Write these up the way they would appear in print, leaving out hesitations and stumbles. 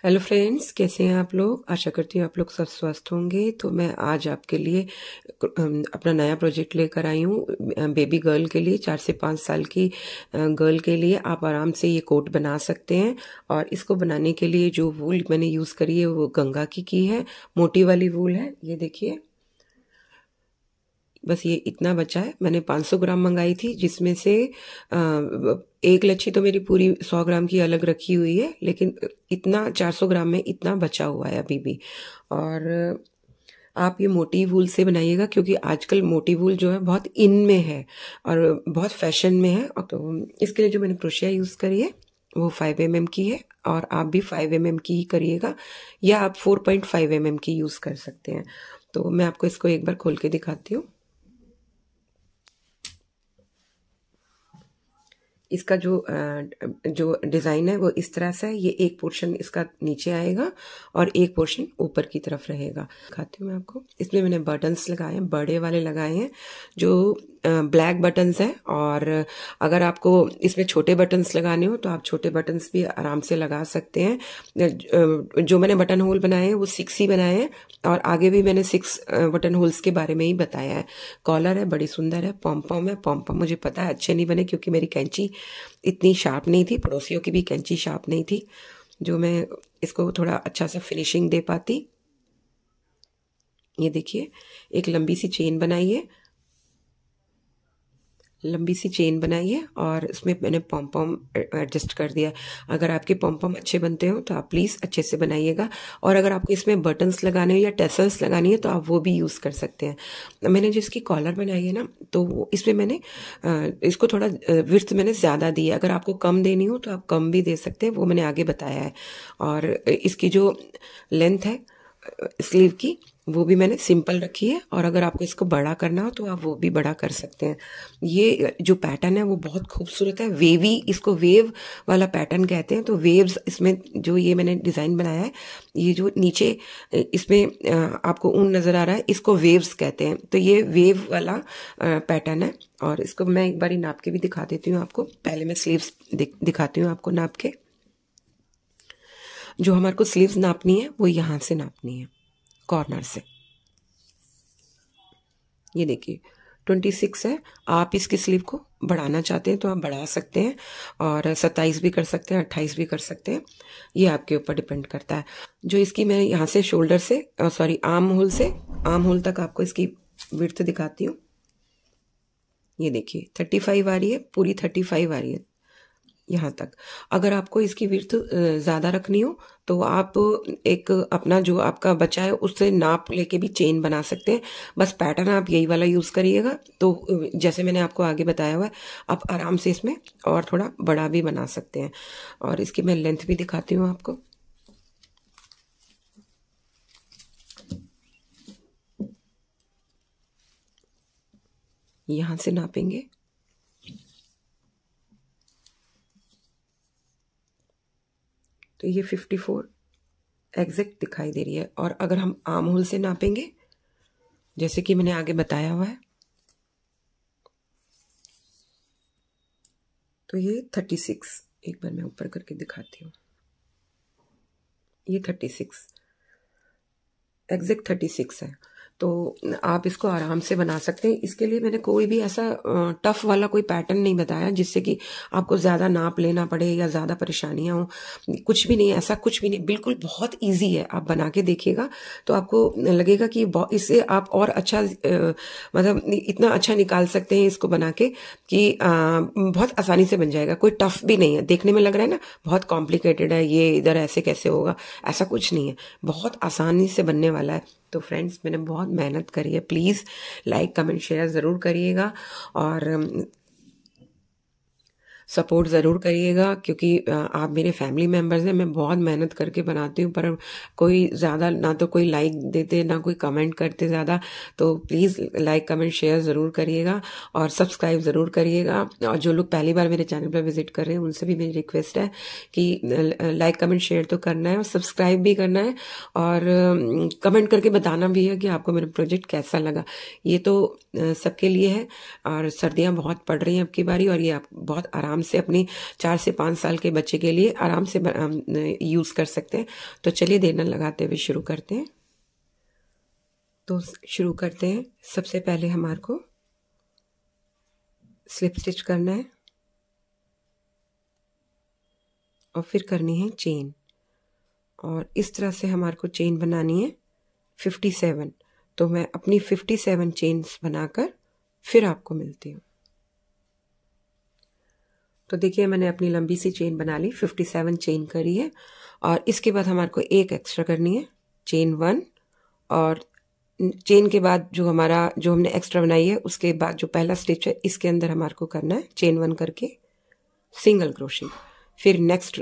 Hello friends, कैसे हैं आप लोग। आशा करती हूँ आप लोग सब स्वस्थ होंगे। तो मैं आज आपके लिए अपना नया प्रोजेक्ट लेकर आई हूँ। बेबी गर्ल के लिए, 4 से 5 साल की गर्ल के लिए आप आराम से ये कोट बना सकते हैं। और इसको बनाने के लिए जो वूल मैंने यूज़ करी है वो गंगा की है, मोटी वाली वूल है। ये देखिए, बस ये इतना बचा है। मैंने 500 ग्राम मंगाई थी, जिसमें से एक लच्छी तो मेरी पूरी 100 ग्राम की अलग रखी हुई है, लेकिन इतना 400 ग्राम में इतना बचा हुआ है अभी भी। और आप ये मोटी वूल से बनाइएगा, क्योंकि आजकल मोटी वूल जो है बहुत इन में है और बहुत फैशन में है। और तो इसके लिए जो मैंने क्रोशिया यूज़ करी है वो 5 mm की है, और आप भी 5 mm की ही करिएगा, या आप 4.5 mm की यूज़ कर सकते हैं। तो मैं आपको इसको एक बार खोल के दिखाती हूँ। इसका जो डिज़ाइन है वो इस तरह से है। ये एक पोर्शन इसका नीचे आएगा और एक पोर्शन ऊपर की तरफ रहेगा। दिखाती हूँ मैं आपको। इसमें मैंने बटन्स लगाए हैं, बड़े वाले लगाए हैं, जो ब्लैक बटन्स हैं। और अगर आपको इसमें छोटे बटन्स लगाने हो तो आप छोटे बटन्स भी आराम से लगा सकते हैं। जो मैंने बटन होल बनाए हैं वो 6 ही बनाए हैं, और आगे भी मैंने 6 बटन होल्स के बारे में ही बताया है। कॉलर है, बड़ी सुंदर है। पॉम है। पॉम मुझे पता है अच्छे नहीं बने, क्योंकि मेरी कैंची इतनी शार्प नहीं थी, पड़ोसियों की भी कैंची शार्प नहीं थी, जो मैं इसको थोड़ा अच्छा सा फिनिशिंग दे पाती। ये देखिए, एक लंबी सी चेन बनाई है, लंबी सी चेन बनाइए, और इसमें मैंने पॉम एडजस्ट कर दिया। अगर आपके पॉम अच्छे बनते हो तो आप प्लीज़ अच्छे से बनाइएगा। और अगर आपको इसमें बटन्स लगाने हो या टेसल्स लगानी है तो आप वो भी यूज़ कर सकते हैं। मैंने जिसकी कॉलर बनाई है ना, तो इसमें मैंने इसको थोड़ा विड्थ मैंने ज़्यादा दी है। अगर आपको कम देनी हो तो आप कम भी दे सकते हैं, वो मैंने आगे बताया है। और इसकी जो लेंथ है स्लीव की, वो भी मैंने सिंपल रखी है। और अगर आपको इसको बड़ा करना हो तो आप वो भी बड़ा कर सकते हैं। ये जो पैटर्न है वो बहुत खूबसूरत है, वेवी, इसको वेव वाला पैटर्न कहते हैं। तो वेव्स इसमें जो ये मैंने डिज़ाइन बनाया है, ये जो नीचे इसमें आपको ऊन नज़र आ रहा है, इसको वेव्स कहते हैं। तो ये वेव वाला पैटर्न है। और इसको मैं एक बारी नाप के भी दिखा देती हूँ आपको। पहले मैं स्लीव्स दिखाती हूँ आपको नाप के। जो हमारे को स्लीव्स नापनी है वो यहाँ से नापनी है, कॉर्नर से। ये देखिए 26 है। आप इसकी स्लीव को बढ़ाना चाहते हैं तो आप बढ़ा सकते हैं, और 27 भी कर सकते हैं, 28 भी कर सकते हैं। ये आपके ऊपर डिपेंड करता है। जो इसकी मैं यहाँ से शोल्डर से आर्म होल तक आपको इसकी विड्थ दिखाती हूँ। ये देखिए 35 आ रही है, पूरी 35 आ रही है यहाँ तक। अगर आपको इसकी विड्थ ज़्यादा रखनी हो तो आप एक अपना जो आपका बचा है उससे नाप लेके भी चेन बना सकते हैं। बस पैटर्न आप यही वाला यूज़ करिएगा। तो जैसे मैंने आपको आगे बताया हुआ है, आप आराम से इसमें और थोड़ा बड़ा भी बना सकते हैं। और इसकी मैं लेंथ भी दिखाती हूँ आपको। यहाँ से नापेंगे, तो ये 54 एग्जैक्ट दिखाई दे रही है। और अगर हम आर्म होल से नापेंगे, जैसे कि मैंने आगे बताया हुआ है, तो ये 36, एक बार मैं ऊपर करके दिखाती हूँ। ये 36 एग्जैक्ट 36 है। तो आप इसको आराम से बना सकते हैं। इसके लिए मैंने कोई भी ऐसा टफ वाला कोई पैटर्न नहीं बताया, जिससे कि आपको ज़्यादा नाप लेना पड़े या ज़्यादा परेशानियां हो। कुछ भी नहीं, ऐसा कुछ भी नहीं, बिल्कुल बहुत इजी है। आप बना के देखिएगा तो आपको लगेगा कि इससे आप और अच्छा मतलब इतना अच्छा निकाल सकते हैं इसको बना के, कि बहुत आसानी से बन जाएगा। कोई टफ भी नहीं है। देखने में लग रहा है ना बहुत कॉम्प्लिकेटेड है, ये इधर ऐसे कैसे होगा, ऐसा कुछ नहीं है, बहुत आसानी से बनने वाला है। तो फ्रेंड्स, मैंने बहुत मेहनत करी है। प्लीज़ लाइक कमेंट शेयर ज़रूर करिएगा, और सपोर्ट ज़रूर करिएगा, क्योंकि आप मेरे फैमिली मेम्बर्स हैं। मैं बहुत मेहनत करके बनाती हूँ, पर कोई ज़्यादा ना तो कोई लाइक देते ना कोई कमेंट करते ज़्यादा। तो प्लीज़ लाइक कमेंट शेयर ज़रूर करिएगा, और सब्सक्राइब ज़रूर करिएगा। और जो लोग पहली बार मेरे चैनल पर विजिट कर रहे हैं उनसे भी मेरी रिक्वेस्ट है कि लाइक कमेंट शेयर तो करना है और सब्सक्राइब भी करना है, और कमेंट करके बताना भी है कि आपको मेरा प्रोजेक्ट कैसा लगा। ये तो सबके लिए है। और सर्दियाँ बहुत पड़ रही हैं अब की बारी, और ये आप बहुत आराम आराम से अपनी 4 से 5 साल के बच्चे के लिए आराम से यूज़ कर सकते हैं। तो चलिए देर न लगाते हुए शुरू करते हैं। तो शुरू करते हैं। सबसे पहले हमारे को स्लिप स्टिच करना है और फिर करनी है चेन, और इस तरह से हमारे को चेन बनानी है 57। तो मैं अपनी 57 चेन्स बनाकर फिर आपको मिलती हूँ। तो देखिए मैंने अपनी लंबी सी चेन बना ली, 57 चेन करी है, और इसके बाद हमारे को एक एक्स्ट्रा करनी है, चेन 1, और चेन के बाद जो हमने एक्स्ट्रा बनाई है उसके बाद जो पहला स्टिच है इसके अंदर हमारे को करना है चेन 1 करके सिंगल क्रोशे। फिर नेक्स्ट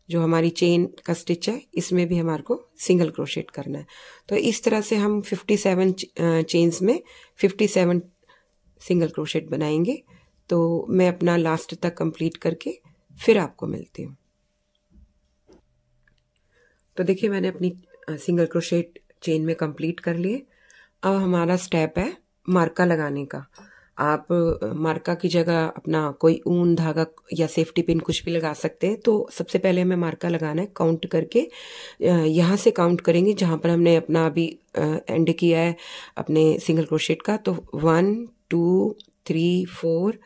जो हमारी चेन का स्टिच है इसमें भी हमारे को सिंगल क्रोशेट करना है। तो इस तरह से हम 57 चेन्स में 57 सिंगल क्रोशेट बनाएंगे। तो मैं अपना लास्ट तक कंप्लीट करके फिर आपको मिलती हूँ। तो देखिए मैंने अपनी सिंगल क्रोशेट चेन में कंप्लीट कर लिए। अब हमारा स्टेप है मार्का लगाने का। आप मार्का की जगह अपना कोई ऊन धागा या सेफ्टी पिन कुछ भी लगा सकते हैं। तो सबसे पहले हमें मार्का लगाना है, काउंट करके यहाँ से काउंट करेंगे जहाँ पर हमने अपना अभी एंड किया है अपने सिंगल क्रोशेट का। तो 1 2 3 4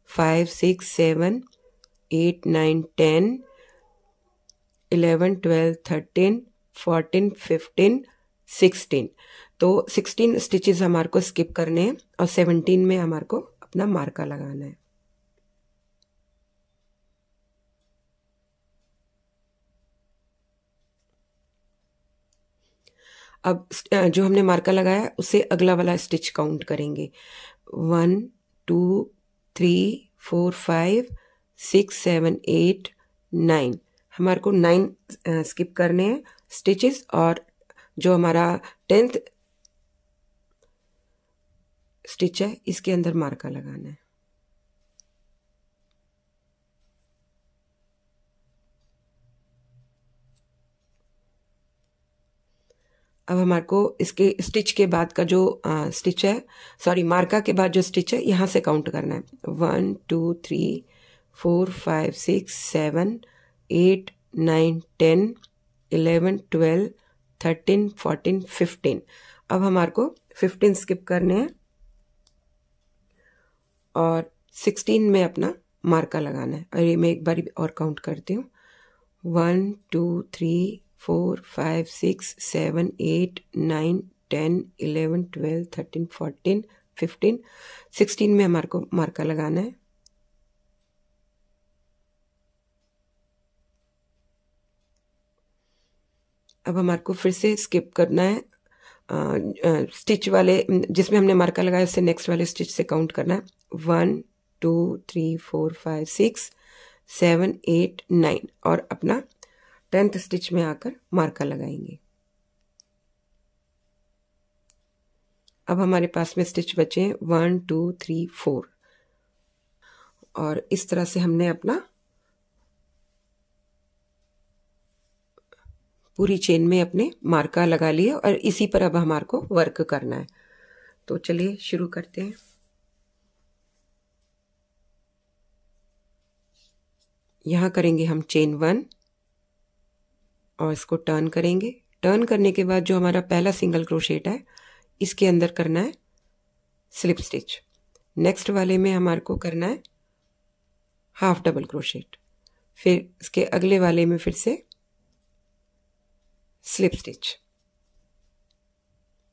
5 6 7 8 9 10 11 12 13 14 15 16। तो 16 स्टिचेस हमारे को स्किप करने हैं और 17 में हमारे को अपना मार्का लगाना है। अब जो हमने मार्का लगाया उससे अगला वाला स्टिच काउंट करेंगे। 1 2 3 4 5 6 7 8 9। हमारे को 9 स्किप करने हैं स्टिचेस, और जो हमारा 10th स्टिच है इसके अंदर मार्का लगाना है। अब हमारे को इसके स्टिच के बाद का जो स्टिच है, सॉरी मार्का के बाद जो स्टिच है यहाँ से काउंट करना है। 1 2 3 4 5 6 7 8 9 10 11 12 13 14 15। अब हमारे को 15 स्किप करने हैं और 16 में अपना मार्का लगाना है। और ये मैं एक बार और काउंट करती हूँ। 1 2 3 4 5 6 7 8 9 10 11 12 13 14 15 16 में हमारे को मार्का लगाना है। अब हमारे को फिर से स्किप करना है स्टिच वाले जिसमें हमने मार्का लगाया उससे नेक्स्ट वाले स्टिच से काउंट करना है। 1 2 3 4 5 6 7 8 9 और अपना 10th स्टिच में आकर मार्का लगाएंगे। अब हमारे पास में स्टिच बचे हैं 1 2 3 4, और इस तरह से हमने अपना पूरी चेन में अपने मार्का लगा लिया, और इसी पर अब हमारे को वर्क करना है। तो चलिए शुरू करते हैं। यहाँ करेंगे हम चेन 1 और इसको टर्न करेंगे। टर्न करने के बाद जो हमारा पहला सिंगल क्रोशेट है इसके अंदर करना है स्लिप स्टिच। नेक्स्ट वाले में हमारे को करना है हाफ डबल क्रोशेट, फिर इसके अगले वाले में फिर से स्लिप स्टिच,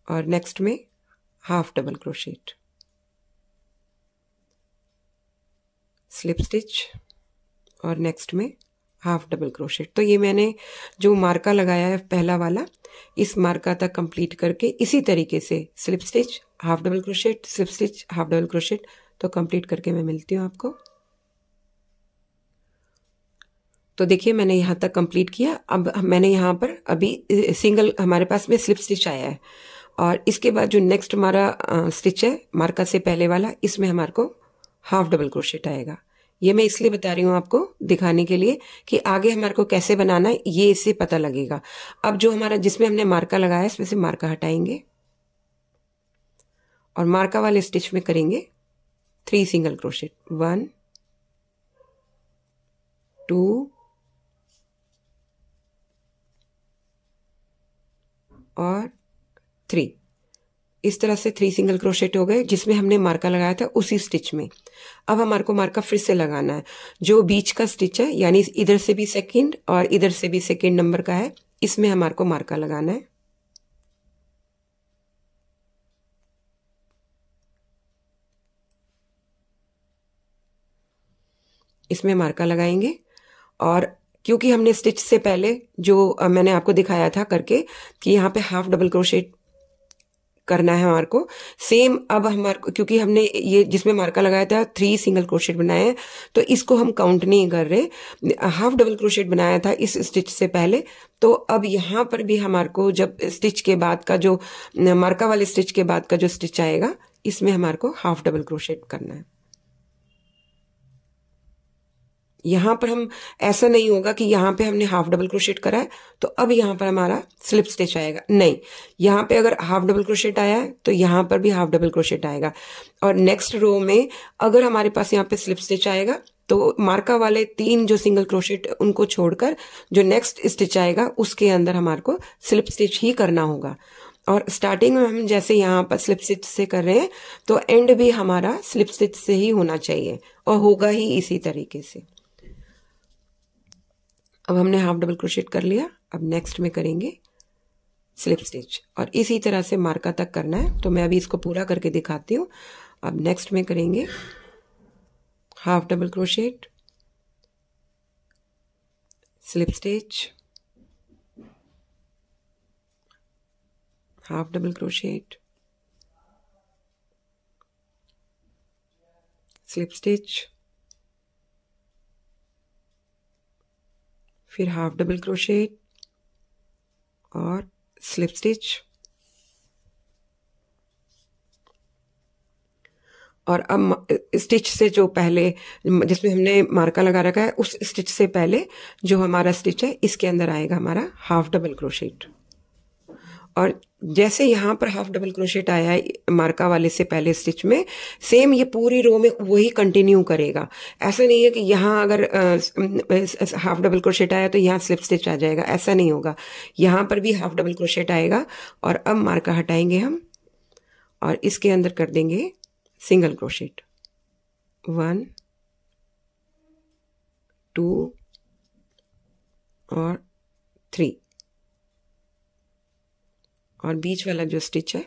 और नेक्स्ट में half double crochet, slip stitch, और नेक्स्ट में हाफ डबल क्रोशेट। तो ये मैंने जो मार्का लगाया है पहला वाला, इस मार्का तक कंप्लीट करके इसी तरीके से slip stitch, half double crochet, slip stitch, half double crochet, तो कंप्लीट करके मैं मिलती हूँ आपको। तो देखिए मैंने यहाँ तक कंप्लीट किया। अब मैंने यहाँ पर अभी सिंगल हमारे पास में स्लिप स्टिच आया है, और इसके बाद जो नेक्स्ट हमारा स्टिच है मार्का से पहले वाला, इसमें हमारे को हाफ डबल क्रोशेट आएगा। ये मैं इसलिए बता रही हूँ आपको दिखाने के लिए कि आगे हमारे को कैसे बनाना है ये इससे पता लगेगा। अब जो हमारा जिसमें हमने मार्का लगाया इसमें से मार्का हटाएंगे और मार्का वाले स्टिच में करेंगे 3 सिंगल क्रोशेट, 1 2 और 3। इस तरह से 3 सिंगल क्रोशेट हो गए जिसमें हमने मार्का लगाया था उसी स्टिच में। अब हमारे को मार्का फिर से लगाना है। जो बीच का स्टिच है यानी इधर से भी सेकंड और इधर से भी सेकंड नंबर का है, इसमें हमारे को मार्का लगाना है। इसमें मार्का लगाएंगे और क्योंकि हमने स्टिच से पहले जो मैंने आपको दिखाया था करके कि यहाँ पे हाफ डबल क्रोशेट करना है हमारे को, सेम अब हमारे को क्योंकि हमने ये जिसमें मार्का लगाया था 3 सिंगल क्रोशेट बनाए हैं तो इसको हम काउंट नहीं कर रहे। हाफ डबल क्रोशेट बनाया था इस स्टिच से पहले, तो अब यहाँ पर भी हमारे को जब स्टिच के बाद का जो मार्का वाले स्टिच के बाद का जो स्टिच आएगा इसमें हमारे को हाफ डबल क्रोशेट करना है। यहाँ पर हम ऐसा नहीं होगा कि यहाँ पे हमने हाफ डबल क्रोशेट करा है तो अब यहाँ पर हमारा स्लिप स्टिच आएगा, नहीं। यहाँ पे अगर हाफ डबल क्रोशेट आया है तो यहाँ पर भी हाफ डबल क्रोशेट आएगा। और नेक्स्ट रो में अगर हमारे पास यहाँ पे स्लिप स्टिच आएगा तो मार्का वाले 3 जो सिंगल क्रोशेट उनको छोड़कर जो नेक्स्ट स्टिच आएगा उसके अंदर हमारे को स्लिप स्टिच ही करना होगा। और स्टार्टिंग में हम जैसे यहाँ पर स्लिप स्टिच से कर रहे हैं तो एंड भी हमारा स्लिप स्टिच से ही होना चाहिए और होगा ही इसी तरीके से। अब हमने हाफ डबल क्रोशेट कर लिया, अब नेक्स्ट में करेंगे स्लिप स्टिच और इसी तरह से मार्का तक करना है। तो मैं अभी इसको पूरा करके दिखाती हूँ। अब नेक्स्ट में करेंगे half double crochet, slip stitch, half double crochet, slip stitch, फिर हाफ डबल क्रोशेट और स्लिप स्टिच। और अब स्टिच से जो पहले जिसमें हमने मार्का लगा रखा है उस स्टिच से पहले जो हमारा स्टिच है इसके अंदर आएगा हमारा हाफ डबल क्रोशेट। और जैसे यहाँ पर हाफ डबल क्रोशेट आया है मार्का वाले से पहले स्टिच में, सेम ये पूरी रो में वही कंटिन्यू करेगा। ऐसा नहीं है कि यहाँ अगर हाफ डबल क्रोशेट आया तो यहाँ स्लिप स्टिच आ जाएगा, ऐसा नहीं होगा। यहाँ पर भी हाफ डबल क्रोशेट आएगा और अब मार्का हटाएंगे हम और इसके अंदर कर देंगे सिंगल क्रोशेट, 1 2 और 3 और बीच वाला जो स्टिच है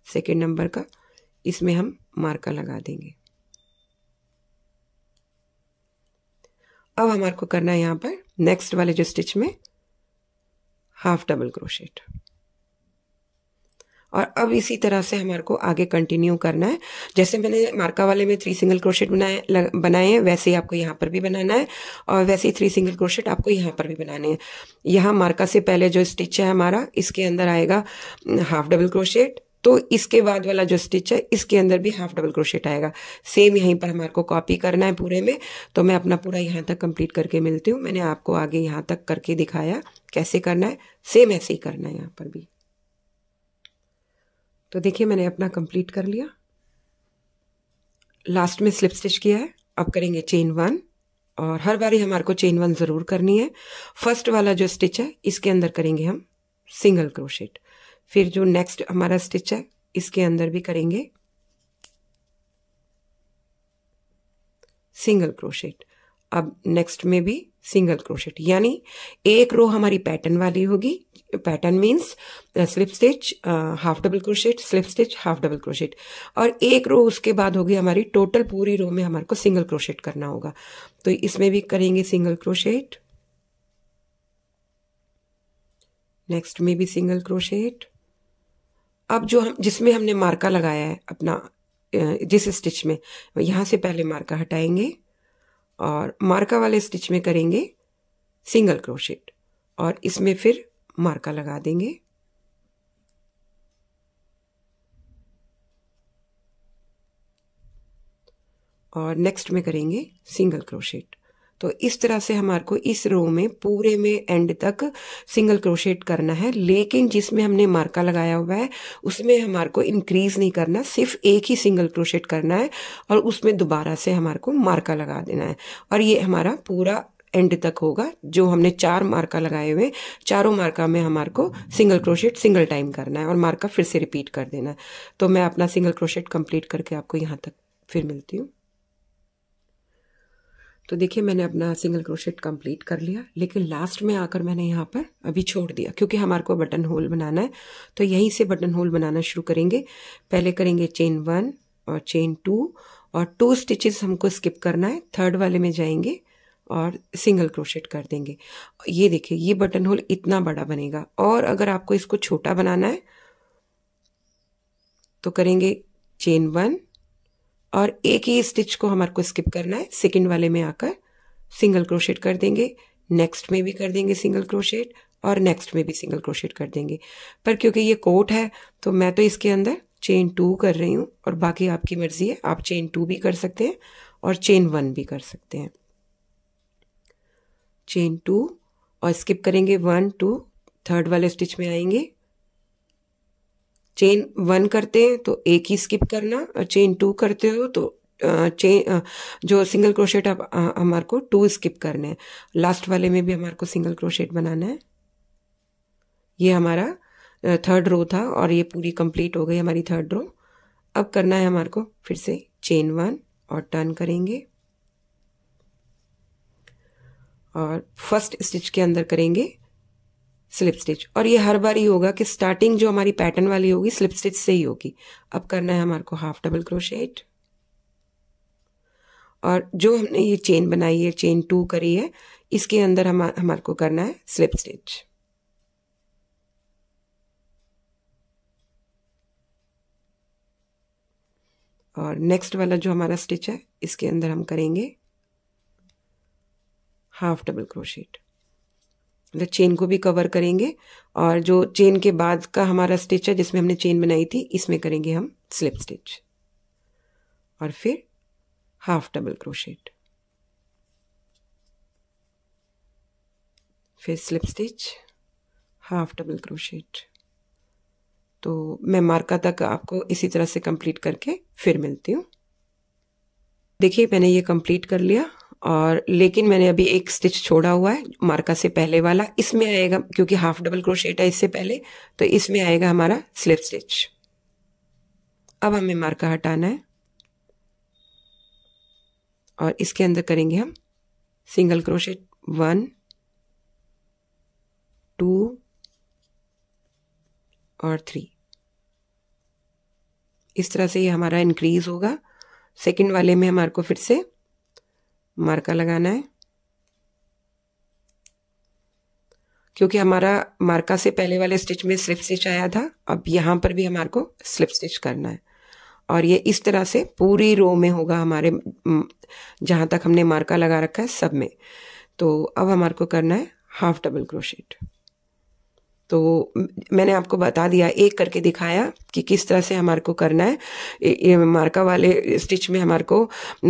सेकेंड नंबर का इसमें हम मार्का लगा देंगे। अब हमारे को करना है यहाँ पर नेक्स्ट वाले जो स्टिच में हाफ डबल क्रोशेट और अब इसी तरह से हमारे को आगे कंटिन्यू करना है। जैसे मैंने मार्का वाले में 3 सिंगल क्रोशेट बनाए हैं वैसे ही आपको यहाँ पर भी बनाना है और वैसे ही 3 सिंगल क्रोशेट आपको यहाँ पर भी बनाने हैं। यहाँ मार्का से पहले जो स्टिच है हमारा इसके अंदर आएगा हाफ डबल क्रोशेट, तो इसके बाद वाला जो स्टिच है इसके अंदर भी हाफ डबल क्रोशेट आएगा। सेम यहीं पर हमारे को कॉपी करना है पूरे में। तो मैं अपना पूरा यहाँ तक कंप्लीट करके मिलती हूँ। मैंने आपको आगे यहाँ तक करके दिखाया कैसे करना है, सेम ऐसे ही करना है यहाँ पर भी। तो देखिए मैंने अपना कंप्लीट कर लिया, लास्ट में स्लिप स्टिच किया है। अब करेंगे चेन 1 और हर बारी हमारे को चेन 1 जरूर करनी है। फर्स्ट वाला जो स्टिच है इसके अंदर करेंगे हम सिंगल क्रोशेट, फिर जो नेक्स्ट हमारा स्टिच है इसके अंदर भी करेंगे सिंगल क्रोशेट। अब नेक्स्ट में भी सिंगल क्रोशेट, यानी एक रो हमारी पैटर्न वाली होगी। Pattern means slip stitch, half double crochet, slip stitch, half double crochet, और एक रो उसके बाद होगी हमारी टोटल पूरी रो में हमारे को सिंगल क्रोशेट करना होगा। तो इसमें भी करेंगे सिंगल क्रोशेट, नेक्स्ट में भी सिंगल क्रोशेट। अब जो हम जिसमें हमने मार्का लगाया है अपना जिस स्टिच में, यहां से पहले मार्का हटाएंगे और मार्का वाले स्टिच में करेंगे सिंगल क्रोशेट और इसमें फिर मार्का लगा देंगे। और नेक्स्ट में करेंगे सिंगल क्रोशेट। तो इस तरह से हमारे को इस रो में पूरे में एंड तक सिंगल क्रोशेट करना है, लेकिन जिसमें हमने मार्का लगाया हुआ है उसमें हमारे को इंक्रीज नहीं करना, सिर्फ एक ही सिंगल क्रोशेट करना है और उसमें दोबारा से हमारे को मार्का लगा देना है। और ये हमारा पूरा एंड तक होगा। जो हमने 4 मार्का लगाए हुए, चारों मार्का में हमारे को सिंगल क्रोशेट सिंगल टाइम करना है और मार्का फिर से रिपीट कर देना है। तो मैं अपना सिंगल क्रोशेट कंप्लीट करके आपको यहाँ तक फिर मिलती हूँ। तो देखिए मैंने अपना सिंगल क्रोशेट कंप्लीट कर लिया, लेकिन लास्ट में आकर मैंने यहाँ पर अभी छोड़ दिया क्योंकि हमारे को बटन होल बनाना है। तो यहीं से बटन होल बनाना शुरू करेंगे। पहले करेंगे चेन 1 और चेन 2 और 2 स्टिचेस हमको स्किप करना है। थर्ड वाले में जाएंगे और सिंगल क्रोशेट कर देंगे। ये देखिए ये बटन होल इतना बड़ा बनेगा। और अगर आपको इसको छोटा बनाना है तो करेंगे चेन 1 और एक ही स्टिच को हमारे को स्किप करना है। सेकंड वाले में आकर सिंगल क्रोशेट कर देंगे, नेक्स्ट में भी कर देंगे सिंगल क्रोशेट और नेक्स्ट में भी सिंगल क्रोशेट कर देंगे। पर क्योंकि ये कोट है तो मैं तो इसके अंदर चेन 2 कर रही हूँ और बाकी आपकी मर्जी है, आप चेन 2 भी कर सकते हैं और चेन 1 भी कर सकते हैं। चेन 2 और स्किप करेंगे 1 2, थर्ड वाले स्टिच में आएंगे। चेन 1 करते हैं तो एक ही स्किप करना, और चेन 2 करते हो तो चेन जो सिंगल क्रोशेट आप हमारे को 2 स्किप करने हैं। लास्ट वाले में भी हमारे को सिंगल क्रोशेट बनाना है। ये हमारा थर्ड रो था और ये पूरी कंप्लीट हो गई हमारी थर्ड रो। अब करना है हमारे को फिर से चेन 1 और टर्न करेंगे और फर्स्ट स्टिच के अंदर करेंगे स्लिप स्टिच। और ये हर बार ही होगा कि स्टार्टिंग जो हमारी पैटर्न वाली होगी स्लिप स्टिच से ही होगी। अब करना है हमारे को हाफ डबल क्रोशेट और जो हमने ये चेन बनाई है, चेन 2 करी है, इसके अंदर हमारे को करना है स्लिप स्टिच। और नेक्स्ट वाला जो हमारा स्टिच है इसके अंदर हम करेंगे हाफ डबल क्रोशेट। मतलब चेन को भी कवर करेंगे और जो चेन के बाद का हमारा स्टिच है जिसमें हमने चेन बनाई थी इसमें करेंगे हम स्लिप स्टिच और फिर हाफ डबल क्रोशेट, फिर slip stitch, half double crochet. तो मैं मार्का तक आपको इसी तरह से कंप्लीट करके फिर मिलती हूँ। देखिए मैंने ये कंप्लीट कर लिया और लेकिन मैंने अभी एक स्टिच छोड़ा हुआ है मार्का से पहले वाला। इसमें आएगा क्योंकि हाफ डबल क्रोशेट है इससे पहले, तो इसमें आएगा हमारा स्लिप स्टिच। अब हमें मार्का हटाना है और इसके अंदर करेंगे हम सिंगल क्रोशेट 1 2 और 3। इस तरह से ये हमारा इंक्रीज होगा। सेकंड वाले में हमारे को फिर से मार्का लगाना है क्योंकि हमारा मार्का से पहले वाले स्टिच में स्लिप स्टिच आया था। अब यहाँ पर भी हमारे को स्लिप स्टिच करना है और ये इस तरह से पूरी रो में होगा हमारे जहाँ तक हमने मार्का लगा रखा है सब में। तो अब हमारे को करना है हाफ डबल क्रोशेट। तो मैंने आपको बता दिया, एक करके दिखाया कि किस तरह से हमारे को करना है। ये मार्का वाले स्टिच में हमारे को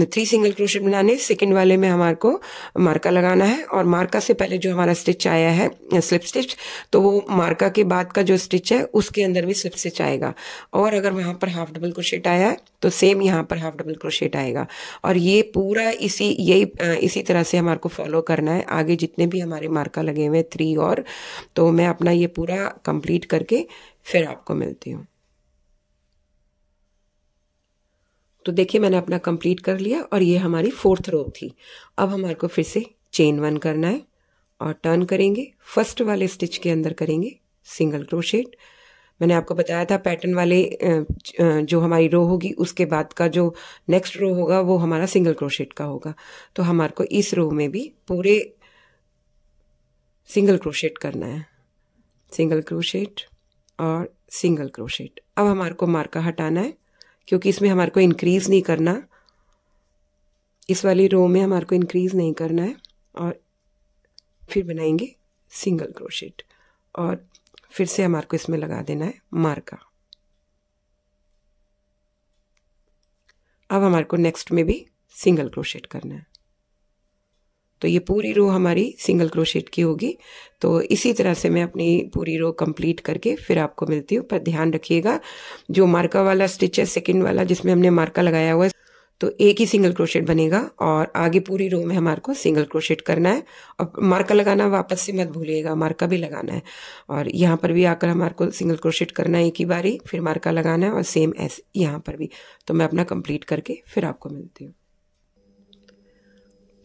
3 सिंगल क्रोशेट बनाने, सेकंड वाले में हमारे को मार्का लगाना है और मार्का से पहले जो हमारा स्टिच आया है स्लिप स्टिच, तो वो मार्का के बाद का जो स्टिच है उसके अंदर भी स्लिप स्टिच आएगा। और अगर वहाँ पर हाफ डबल क्रोशेट आया है तो सेम यहाँ पर हाफ डबल क्रोशेट आएगा। और ये पूरा इसी तरह से हमारे को फॉलो करना है आगे जितने भी हमारे मार्का लगे हुए 3 और। तो मैं अपना ये पूरा कंप्लीट करके फिर आपको मिलती हूँ। तो देखिए मैंने अपना कंप्लीट कर लिया और ये हमारी 4th रो थी। अब हमारे को फिर से चेन 1 करना है और टर्न करेंगे। फर्स्ट वाले स्टिच के अंदर करेंगे सिंगल क्रोशेट। मैंने आपको बताया था पैटर्न वाले जो हमारी रो होगी उसके बाद का जो नेक्स्ट रो होगा वो हमारा सिंगल क्रोशेट का होगा। तो हमारे को इस रो में भी पूरे सिंगल क्रोशेट करना है, सिंगल क्रोशेट और सिंगल क्रोशेट। अब हमारे को मार्का हटाना है क्योंकि इसमें हमारे को इंक्रीज नहीं करना, इस वाली रो में हमारे को इंक्रीज नहीं करना है। और फिर बनाएंगे सिंगल क्रोशेट और फिर से हमारे को इसमें लगा देना है मार्का। अब हमारे को नेक्स्ट में भी सिंगल क्रोशेट करना है। तो ये पूरी रो हमारी सिंगल क्रोशेट की होगी। तो इसी तरह से मैं अपनी पूरी रो कंप्लीट करके फिर आपको मिलती हूँ। पर ध्यान रखिएगा जो मार्का वाला स्टिच है सेकंड वाला जिसमें हमने मार्का लगाया हुआ है, तो एक ही सिंगल क्रोशेट बनेगा और आगे पूरी रो में हमारे को सिंगल क्रोशेट करना है। और मार्का लगाना वापस से मत भूलिएगा, मार्का भी लगाना है। और यहाँ पर भी आकर हमारे को सिंगल क्रोशेट करना है एक ही बारी, फिर मार्का लगाना है और सेम ऐसे यहाँ पर भी। तो मैं अपना कंप्लीट करके फिर आपको मिलती हूँ।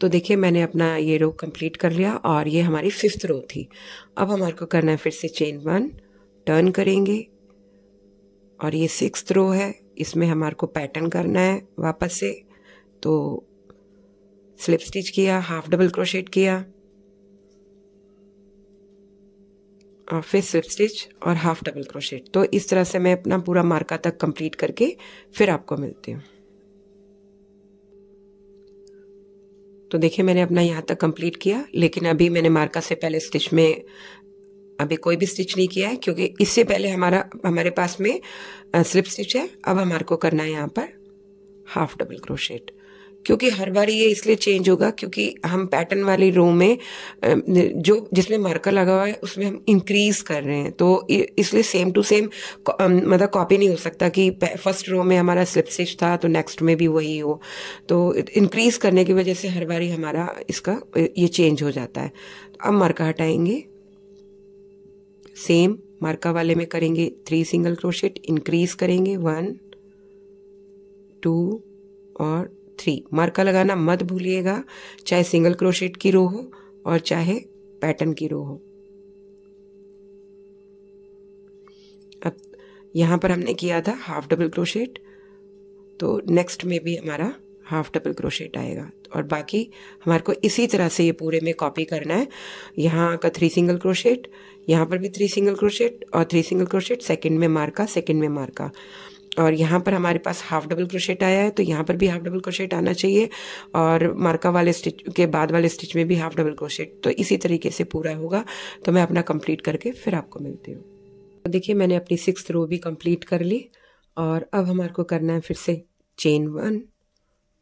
तो देखिए मैंने अपना ये रो कंप्लीट कर लिया और ये हमारी 5th रो थी। अब हमारे को करना है फिर से चेन 1, टर्न करेंगे और ये 6th रो है, इसमें हमारे को पैटर्न करना है वापस से। तो स्लिप स्टिच किया, हाफ डबल क्रोशेट किया और फिर स्लिप स्टिच और हाफ डबल क्रोशेट। तो इस तरह से मैं अपना पूरा मार्का तक कंप्लीट करके फिर आपको मिलती हूँ। तो देखिए मैंने अपना यहाँ तक कंप्लीट किया, लेकिन अभी मैंने मार्का से पहले स्टिच में अभी कोई भी स्टिच नहीं किया है, क्योंकि इससे पहले हमारे पास में स्लिप स्टिच है। अब हमारे को करना है यहाँ पर हाफ डबल क्रोशेट, क्योंकि हर बार ये इसलिए चेंज होगा क्योंकि हम पैटर्न वाली रो में जो जिसमें मार्कर लगा हुआ है उसमें हम इंक्रीज कर रहे हैं। तो इसलिए सेम टू सेम मतलब कॉपी नहीं हो सकता कि फर्स्ट रो में हमारा स्लिप स्टिच था तो नेक्स्ट में भी वही हो। तो इंक्रीज करने की वजह से हर बार हमारा इसका ये चेंज हो जाता है। अब मार्का हटाएंगे, सेम मार्का वाले में करेंगे 3 सिंगल क्रोशेट, इंक्रीज करेंगे 1 2 और 3। मार्का लगाना मत भूलिएगा, चाहे सिंगल क्रोशेट की रो हो और चाहे पैटर्न की रो हो। अब यहाँ पर हमने किया था हाफ डबल क्रोशेट, तो नेक्स्ट में भी हमारा हाफ डबल क्रोशेट आएगा और बाकी हमारे को इसी तरह से ये पूरे में कॉपी करना है। यहाँ का 3 सिंगल क्रोशेट, यहाँ पर भी 3 सिंगल क्रोशेट और 3 सिंगल क्रोशेट, सेकंड में मार्का, सेकंड में मार्का। और यहाँ पर हमारे पास हाफ डबल क्रोशेट आया है तो यहाँ पर भी हाफ डबल क्रोशेट आना चाहिए और मार्का वाले स्टिच के बाद वाले स्टिच में भी हाफ डबल क्रोशेट। तो इसी तरीके से पूरा होगा। तो मैं अपना कंप्लीट करके फिर आपको मिलती हूँ। तो देखिए मैंने अपनी 6th रो भी कंप्लीट कर ली और अब हमारे को करना है फिर से चेन 1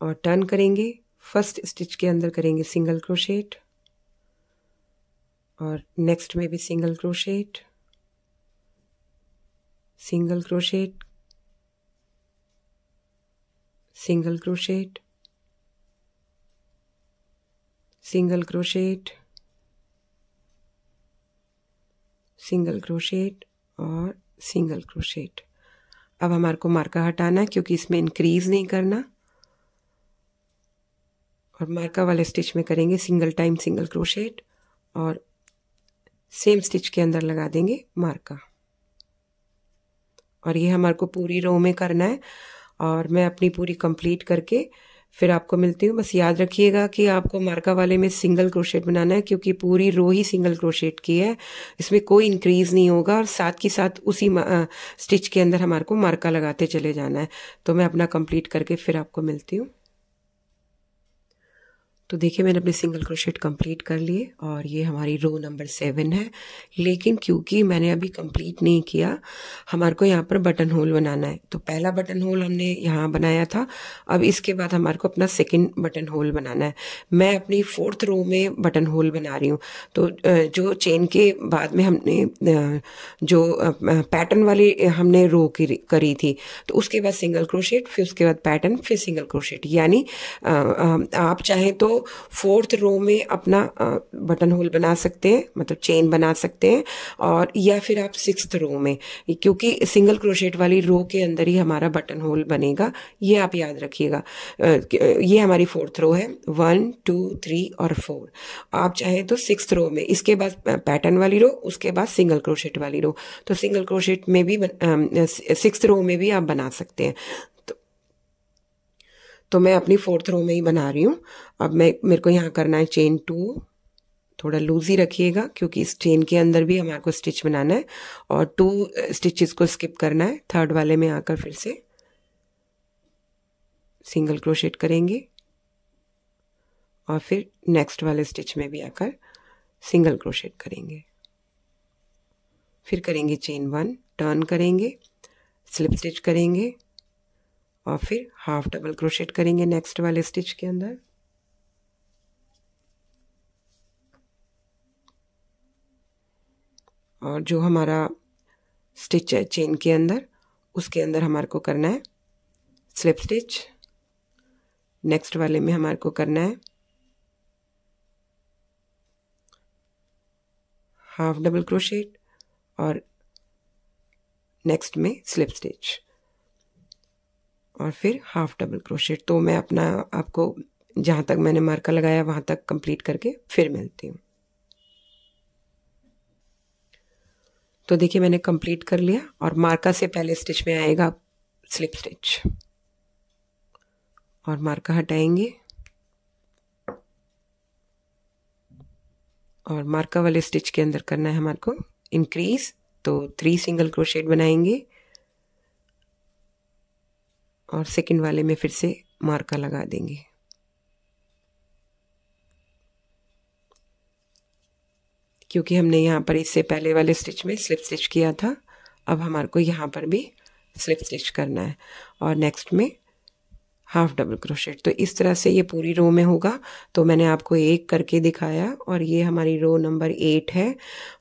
और टर्न करेंगे। फर्स्ट स्टिच के अंदर करेंगे सिंगल क्रोशेट और नेक्स्ट में भी single crochet, single crochet, single crochet, single crochet, single crochet और सिंगल क्रोशेट। अब हमारे को मार्का हटाना है क्योंकि इसमें इंक्रीज नहीं करना और मार्का वाले स्टिच में करेंगे सिंगल टाइम सिंगल क्रोशेट और सेम स्टिच के अंदर लगा देंगे मार्का। और ये हमारे को पूरी रो में करना है और मैं अपनी पूरी कंप्लीट करके फिर आपको मिलती हूँ। बस याद रखिएगा कि आपको मार्का वाले में सिंगल क्रोशेट बनाना है क्योंकि पूरी रो ही सिंगल क्रोशेट की है, इसमें कोई इंक्रीज नहीं होगा और साथ की साथ उसी स्टिच के अंदर हमारे को मार्का लगाते चले जाना है। तो मैं अपना कंप्लीट करके फिर आपको मिलती हूँ। तो देखिए मैंने अपने सिंगल क्रोशेट कंप्लीट कर लिए और ये हमारी रो नंबर 7 है। लेकिन क्योंकि मैंने अभी कंप्लीट नहीं किया, हमारे को यहाँ पर बटन होल बनाना है। तो पहला बटन होल हमने यहाँ बनाया था, अब इसके बाद हमारे को अपना सेकंड बटन होल बनाना है। मैं अपनी 4th रो में बटन होल बना रही हूँ। तो जो चेन के बाद में हमने जो पैटर्न वाली हमने रो करी थी, तो उसके बाद सिंगल क्रोशेट, फिर उसके बाद पैटर्न, फिर सिंगल क्रोशेट। यानी आप चाहें तो 4th रो में अपना बटन होल बना सकते हैं, मतलब चेन बना सकते हैं, और या फिर आप 6th रो में, क्योंकि सिंगल क्रोशेट वाली रो के अंदर ही हमारा बटन होल बनेगा। ये आप याद रखिएगा। ये हमारी 4th रो है, 1 2 3 और 4। आप चाहें तो 6th रो में, इसके बाद पैटर्न वाली रो, उसके बाद सिंगल क्रोशेट वाली रो। तो सिंगल क्रोशेट में भी 6th रो में भी आप बना सकते हैं। तो मैं अपनी 4th रो में ही बना रही हूँ। अब मेरे को यहाँ करना है चेन 2, थोड़ा लूज ही रखिएगा क्योंकि इस चेन के अंदर भी हमारे को स्टिच बनाना है और 2 स्टिचेस को स्किप करना है। 3rd वाले में आकर फिर से सिंगल क्रोशेट करेंगे और फिर नेक्स्ट वाले स्टिच में भी आकर सिंगल क्रोशेट करेंगे। फिर करेंगे चेन 1, टर्न करेंगे, स्लिप स्टिच करेंगे और फिर हाफ डबल क्रोशेट करेंगे नेक्स्ट वाले स्टिच के अंदर। और जो हमारा स्टिच है चेन के अंदर, उसके अंदर हमारे को करना है स्लिप स्टिच, नेक्स्ट वाले में हमारे को करना है हाफ डबल क्रोशेट और नेक्स्ट में स्लिप स्टिच और फिर हाफ डबल क्रोशेट। तो मैं अपना आपको जहाँ तक मैंने मार्का लगाया वहाँ तक कंप्लीट करके फिर मिलती हूँ। तो देखिए मैंने कंप्लीट कर लिया और मार्का से पहले स्टिच में आएगा स्लिप स्टिच और मार्का हटाएंगे और मार्का वाले स्टिच के अंदर करना है हमारे को इंक्रीज। तो 3 सिंगल क्रोशेट बनाएंगे और सेकंड वाले में फिर से मार्का लगा देंगे। क्योंकि हमने यहाँ पर इससे पहले वाले स्टिच में स्लिप स्टिच किया था, अब हमारे को यहाँ पर भी स्लिप स्टिच करना है और नेक्स्ट में हाफ डबल क्रोशेट। तो इस तरह से ये पूरी रो में होगा। तो मैंने आपको एक करके दिखाया और ये हमारी रो नंबर 8 है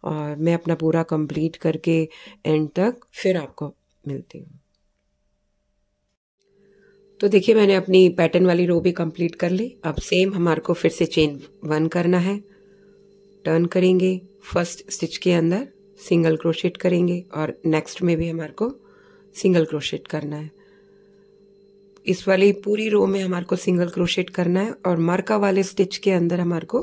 और मैं अपना पूरा कंप्लीट करके एंड तक फिर आपको मिलती हूँ। तो देखिए मैंने अपनी पैटर्न वाली रो भी कंप्लीट कर ली। अब सेम हमारे को फिर से चेन 1 करना है, टर्न करेंगे, फर्स्ट स्टिच के अंदर सिंगल क्रोशेट करेंगे और नेक्स्ट में भी हमारे को सिंगल क्रोशेट करना है। इस वाली पूरी रो में हमारे को सिंगल क्रोशेट करना है और मार्का वाले स्टिच के अंदर हमारे को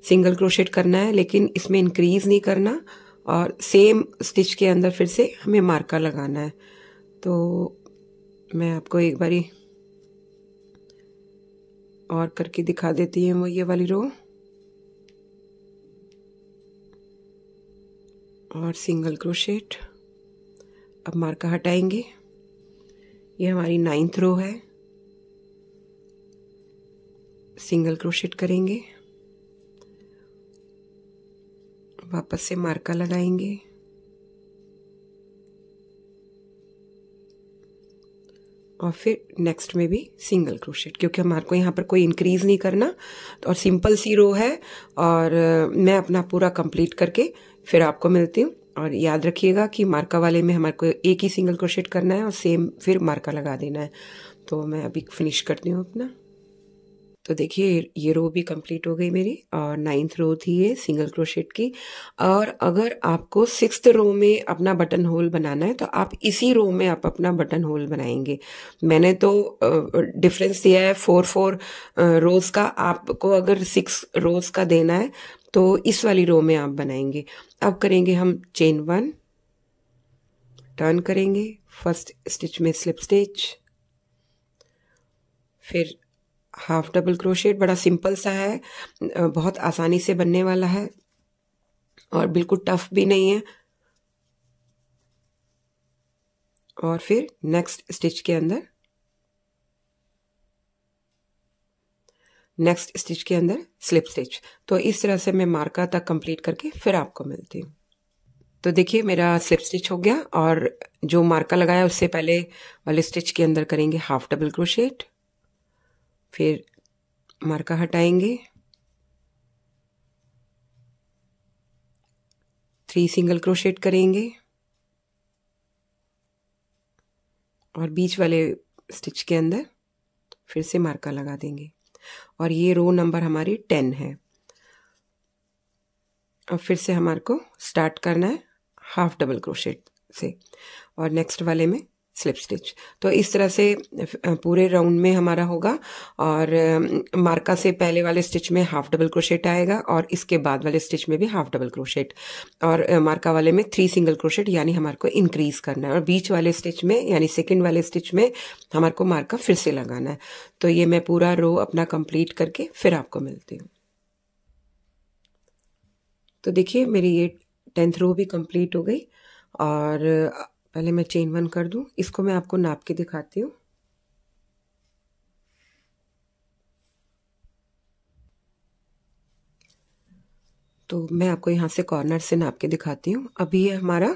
सिंगल क्रोशेट करना है, लेकिन इसमें इंक्रीज नहीं करना और सेम स्टिच के अंदर फिर से हमें मार्का लगाना है। तो मैं आपको एक बारी और करके दिखा देती हूँ। वो ये वाली रो और सिंगल क्रोशेट, अब मार्का हटाएंगे। ये हमारी 9th रो है, सिंगल क्रोशेट करेंगे, वापस से मार्का लगाएंगे और फिर नेक्स्ट में भी सिंगल क्रोशेट, क्योंकि हमारे को यहाँ पर कोई इंक्रीज नहीं करना और सिंपल सी रो है। और मैं अपना पूरा कंप्लीट करके फिर आपको मिलती हूँ। और याद रखिएगा कि मार्का वाले में हमारे को एक ही सिंगल क्रोशेट करना है और सेम फिर मार्का लगा देना है। तो मैं अभी फिनिश करती हूँ अपना। तो देखिए ये रो भी कंप्लीट हो गई मेरी और 9th रो थी ये सिंगल क्रोशेट की। और अगर आपको 6th रो में अपना बटन होल बनाना है तो आप इसी रो में आप अपना बटन होल बनाएंगे। मैंने तो डिफरेंस दिया है 4 रोज का, आपको अगर 6 रोज का देना है तो इस वाली रो में आप बनाएंगे। अब करेंगे हम चेन 1, टर्न करेंगे, फर्स्ट स्टिच में स्लिप स्टिच, फिर हाफ डबल क्रोशेट। बड़ा सिंपल सा है, बहुत आसानी से बनने वाला है और बिल्कुल टफ भी नहीं है। और फिर नेक्स्ट स्टिच के अंदर स्लिप स्टिच। तो इस तरह से मैं मार्का तक कंप्लीट करके फिर आपको मिलती हूँ। तो देखिए मेरा स्लिप स्टिच हो गया और जो मार्का लगाया उससे पहले वाले स्टिच के अंदर करेंगे हाफ डबल क्रोशेट, फिर मार्का हटाएंगे, 3 सिंगल क्रोशेट करेंगे और बीच वाले स्टिच के अंदर फिर से मार्का लगा देंगे। और ये रो नंबर हमारी 10 है। अब फिर से हमारे को स्टार्ट करना है हाफ डबल क्रोशेट से और नेक्स्ट वाले में स्लिप स्टिच। तो इस तरह से पूरे राउंड में हमारा होगा। और मार्का से पहले वाले स्टिच में हाफ डबल क्रोशेट आएगा और इसके बाद वाले स्टिच में भी हाफ डबल क्रोशेट और मार्का वाले में 3 सिंगल क्रोशेट, यानी हमारे को इंक्रीज करना है। और बीच वाले स्टिच में यानी सेकंड वाले स्टिच में हमारे को मार्का फिर से लगाना है। तो ये मैं पूरा रो अपना कंप्लीट करके फिर आपको मिलती हूँ। तो देखिए मेरी ये 10th रो भी कंप्लीट हो गई। और पहले मैं चेन 1 कर दूं, इसको मैं आपको नाप के दिखाती हूँ। तो मैं आपको यहाँ से कॉर्नर से नाप के दिखाती हूँ। अभी ये हमारा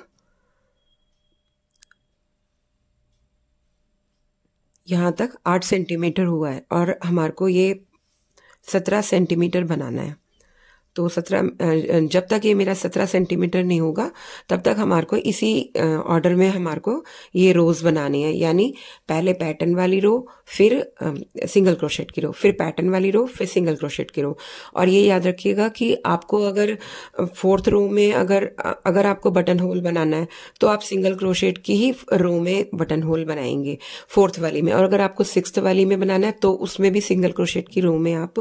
यहाँ तक 8 सेंटीमीटर हुआ है और हमारे को ये 17 सेंटीमीटर बनाना है। तो 17 जब तक ये मेरा 17 सेंटीमीटर नहीं होगा तब तक हमारे को इसी ऑर्डर में हमारे को ये रोज बनानी है। यानी पहले पैटर्न वाली रो, फिर सिंगल क्रोशेट की रो, फिर पैटर्न वाली रो, फिर सिंगल क्रोशेट की रो। और ये याद रखिएगा कि आपको अगर फोर्थ रो में अगर आपको बटन होल बनाना है तो आप सिंगल क्रोशेट की ही रो में बटन होल बनाएंगे फोर्थ वाली में, और अगर आपको सिक्स्थ वाली में बनाना है तो उसमें भी सिंगल क्रोशेट की रो में आप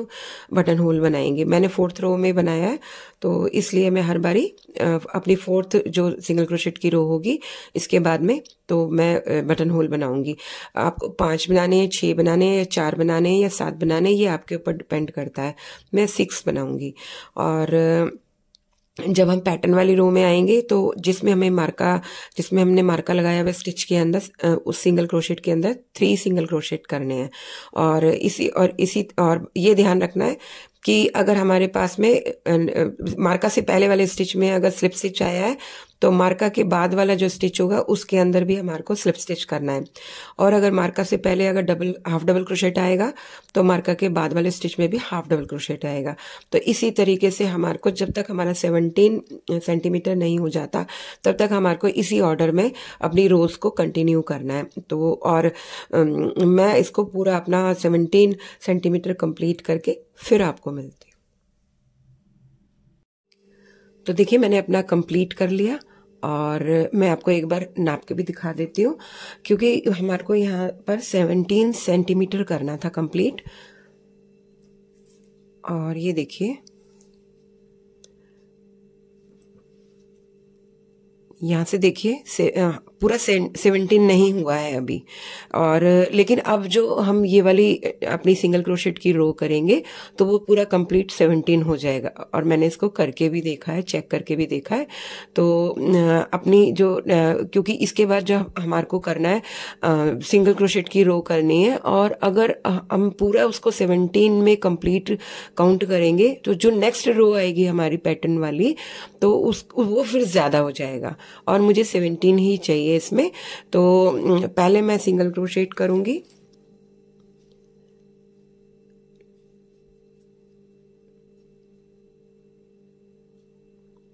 बटन होल बनाएंगे। मैंने फोर्थ रो में बनाया है तो इसलिए मैं हर बारी अपनी फोर्थ जो सिंगल क्रोशेट की रो होगी इसके बाद में तो मैं बटन होल बनाऊंगी। आपको 5 बनाने हैं, 6 बनाने हैं, या 4 बनाने हैं, या 7 बनाने हैं, ये आपके ऊपर डिपेंड करता है। मैं 6 बनाऊंगी। और जब हम पैटर्न वाली रो में आएंगे तो जिसमें हमने मार्का लगाया हुआ स्टिच के अंदर उस सिंगल क्रोशेट के अंदर 3 सिंगल क्रोशेट करने हैं। और ये ध्यान रखना है कि अगर हमारे पास में मार्का से पहले वाले स्टिच में अगर स्लिप स्टिच आया है तो मार्का के बाद वाला जो स्टिच होगा उसके अंदर भी हमारे को स्लिप स्टिच करना है। और अगर मार्का से पहले अगर हाफ डबल क्रोशेट आएगा तो मार्का के बाद वाले स्टिच में भी हाफ डबल क्रोशेट आएगा। तो इसी तरीके से हमारे को जब तक हमारा 17 सेंटीमीटर नहीं हो जाता तब तक हमारे को इसी ऑर्डर में अपनी रोज को कंटिन्यू करना है। तो और मैं इसको पूरा अपना 17 सेंटीमीटर कंप्लीट करके फिर आपको मिलती हूँ। तो देखिए मैंने अपना कंप्लीट कर लिया और मैं आपको एक बार नाप के भी दिखा देती हूँ क्योंकि हमारे को यहाँ पर 17 सेंटीमीटर करना था कंप्लीट। और ये देखिए यहाँ से देखिए पूरा 17 नहीं हुआ है अभी। और लेकिन अब जो हम ये वाली अपनी सिंगल क्रोशेट की रो करेंगे तो वो पूरा कंप्लीट 17 हो जाएगा। और मैंने इसको करके भी देखा है, चेक करके भी देखा है। तो अपनी जो क्योंकि इसके बाद जो हमारे को करना है सिंगल क्रोशेट की रो करनी है, और अगर हम पूरा उसको 17 में कंप्लीट काउंट करेंगे तो जो नेक्स्ट रो आएगी हमारी पैटर्न वाली तो वो फिर ज्यादा हो जाएगा। और मुझे 17 ही चाहिए इसमें। तो पहले मैं सिंगल क्रोशेट करूंगी।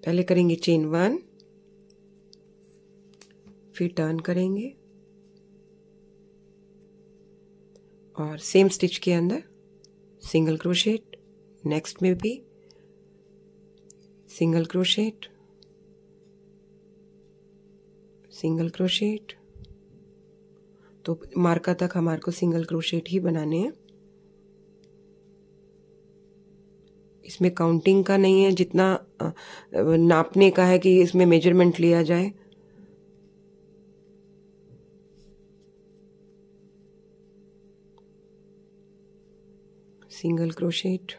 पहले करेंगे चेन 1, फिर टर्न करेंगे और सेम स्टिच के अंदर सिंगल क्रोशेट, नेक्स्ट में भी सिंगल क्रोशेट, सिंगल क्रोशेट। तो मार्का तक हमारे को सिंगल क्रोशेट ही बनाने हैं। इसमें काउंटिंग का नहीं है, जितना नापने का है कि इसमें मेजरमेंट लिया जाए। सिंगल क्रोशेट,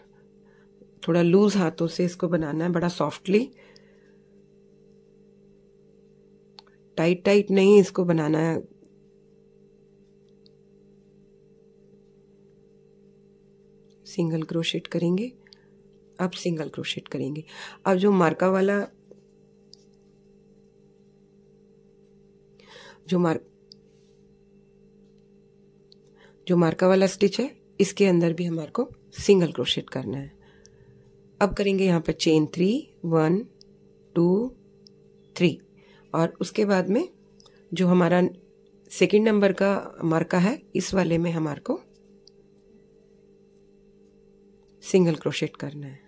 थोड़ा लूज हाथों से इसको बनाना है, बड़ा सॉफ्टली, टाइट नहीं इसको बनाना है। सिंगल क्रोशेट करेंगे, अब सिंगल क्रोशेट करेंगे। अब जो मार्का वाला जो मार्का वाला स्टिच है इसके अंदर भी हमारे को सिंगल क्रोशेट करना है। अब करेंगे यहाँ पर चेन 3, 1 2 3, और उसके बाद में जो हमारा सेकंड नंबर का मार्का है इस वाले में हमारे को सिंगल क्रोशेट करना है।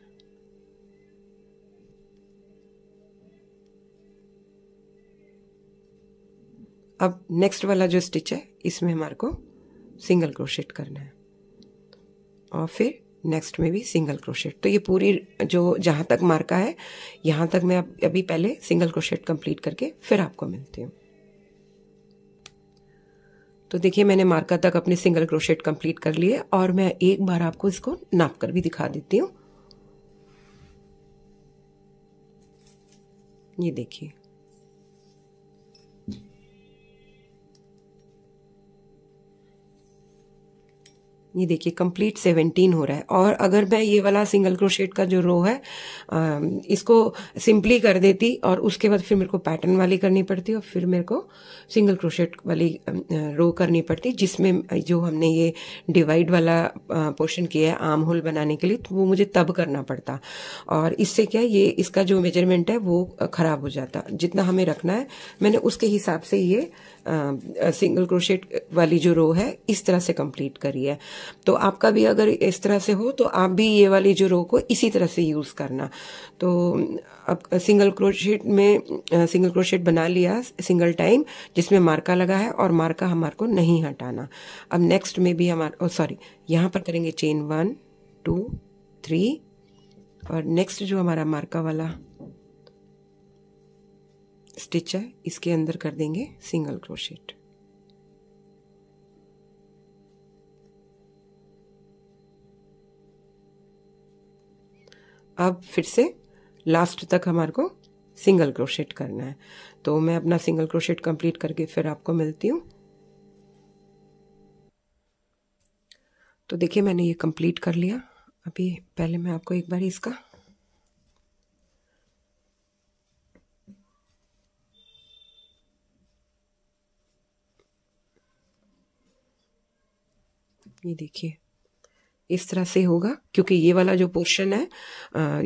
अब नेक्स्ट वाला जो स्टिच है इसमें हमारे को सिंगल क्रोशेट करना है और फिर नेक्स्ट में भी सिंगल क्रोशेट। तो ये पूरी जो जहां तक मार्का है यहां तक मैं अभी पहले सिंगल क्रोशेट कंप्लीट करके फिर आपको मिलती हूँ। तो देखिए मैंने मार्का तक अपने सिंगल क्रोशेट कंप्लीट कर लिए और मैं एक बार आपको इसको नाप कर भी दिखा देती हूँ। ये देखिए, ये देखिए कंप्लीट 17 हो रहा है। और अगर मैं ये वाला सिंगल क्रोशेट का जो रो है इसको सिंपली कर देती और उसके बाद फिर मेरे को पैटर्न वाली करनी पड़ती और फिर मेरे को सिंगल क्रोशेट वाली रो करनी पड़ती, जिसमें जो हमने ये डिवाइड वाला पोर्शन किया है आर्म होल बनाने के लिए, तो वो मुझे तब करना पड़ता। और इससे क्या ये इसका जो मेजरमेंट है वो खराब हो जाता। जितना हमें रखना है मैंने उसके हिसाब से ये सिंगल क्रोशेट वाली जो रो है इस तरह से कंप्लीट करी है। तो आपका भी अगर इस तरह से हो तो आप भी ये वाली जो रो को इसी तरह से यूज करना। तो अब सिंगल क्रोशेट बना लिया सिंगल टाइम जिसमें मार्का लगा है और मार्का हमारे को नहीं हटाना। अब नेक्स्ट में भी यहाँ पर करेंगे चेन 1 2 3 और नेक्स्ट जो हमारा मार्का वाला स्टिच है इसके अंदर कर देंगे सिंगल क्रोशेट। अब फिर से लास्ट तक हमारे को सिंगल क्रोशेट करना है। तो मैं अपना सिंगल क्रोशेट कंप्लीट करके फिर आपको मिलती हूँ। तो देखिए मैंने ये कंप्लीट कर लिया। अभी पहले मैं आपको एक बार इसका ये देखिए इस तरह से होगा, क्योंकि ये वाला जो पोर्शन है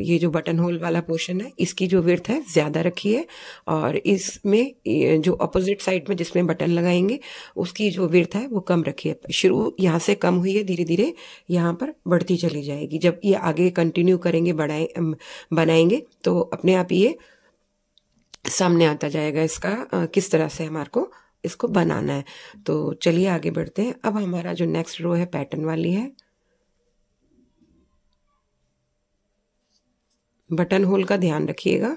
ये जो बटन होल वाला पोर्शन है इसकी जो विड्थ है ज्यादा रखी है और इसमें जो अपोजिट साइड में जिसमें बटन लगाएंगे उसकी जो विड्थ है वो कम रखी है। शुरू यहाँ से कम हुई है, धीरे धीरे यहाँ पर बढ़ती चली जाएगी। जब ये आगे कंटिन्यू करेंगे बनाएंगे तो अपने आप ये सामने आता जाएगा इसका किस तरह से हमारे को इसको बनाना है। तो चलिए आगे बढ़ते हैं। अब हमारा जो नेक्स्ट रो है पैटर्न वाली है। बटन होल का ध्यान रखिएगा,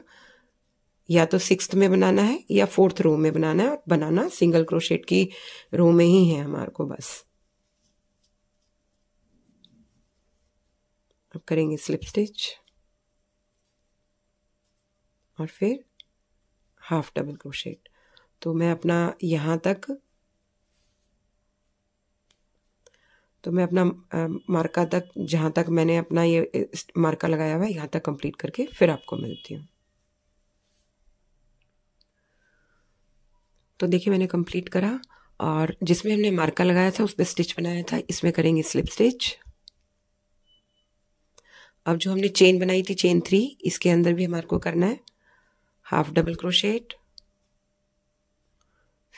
या तो 6th में बनाना है या 4th रो में बनाना है। बनाना सिंगल क्रोशेट की रो में ही है हमारे को बस। अब करेंगे स्लिप स्टिच और फिर हाफ डबल क्रोशेट। तो मैं अपना यहां तक मार्का तक, जहां तक मैंने अपना ये मार्का लगाया हुआ है यहां तक कंप्लीट करके फिर आपको मिलती हूँ। तो देखिए मैंने कंप्लीट करा और जिसमें हमने मार्का लगाया था उस पर स्टिच बनाया था, इसमें करेंगे स्लिप स्टिच। अब जो हमने चेन बनाई थी चेन 3, इसके अंदर भी हमारे को करना है हाफ डबल क्रोशेट।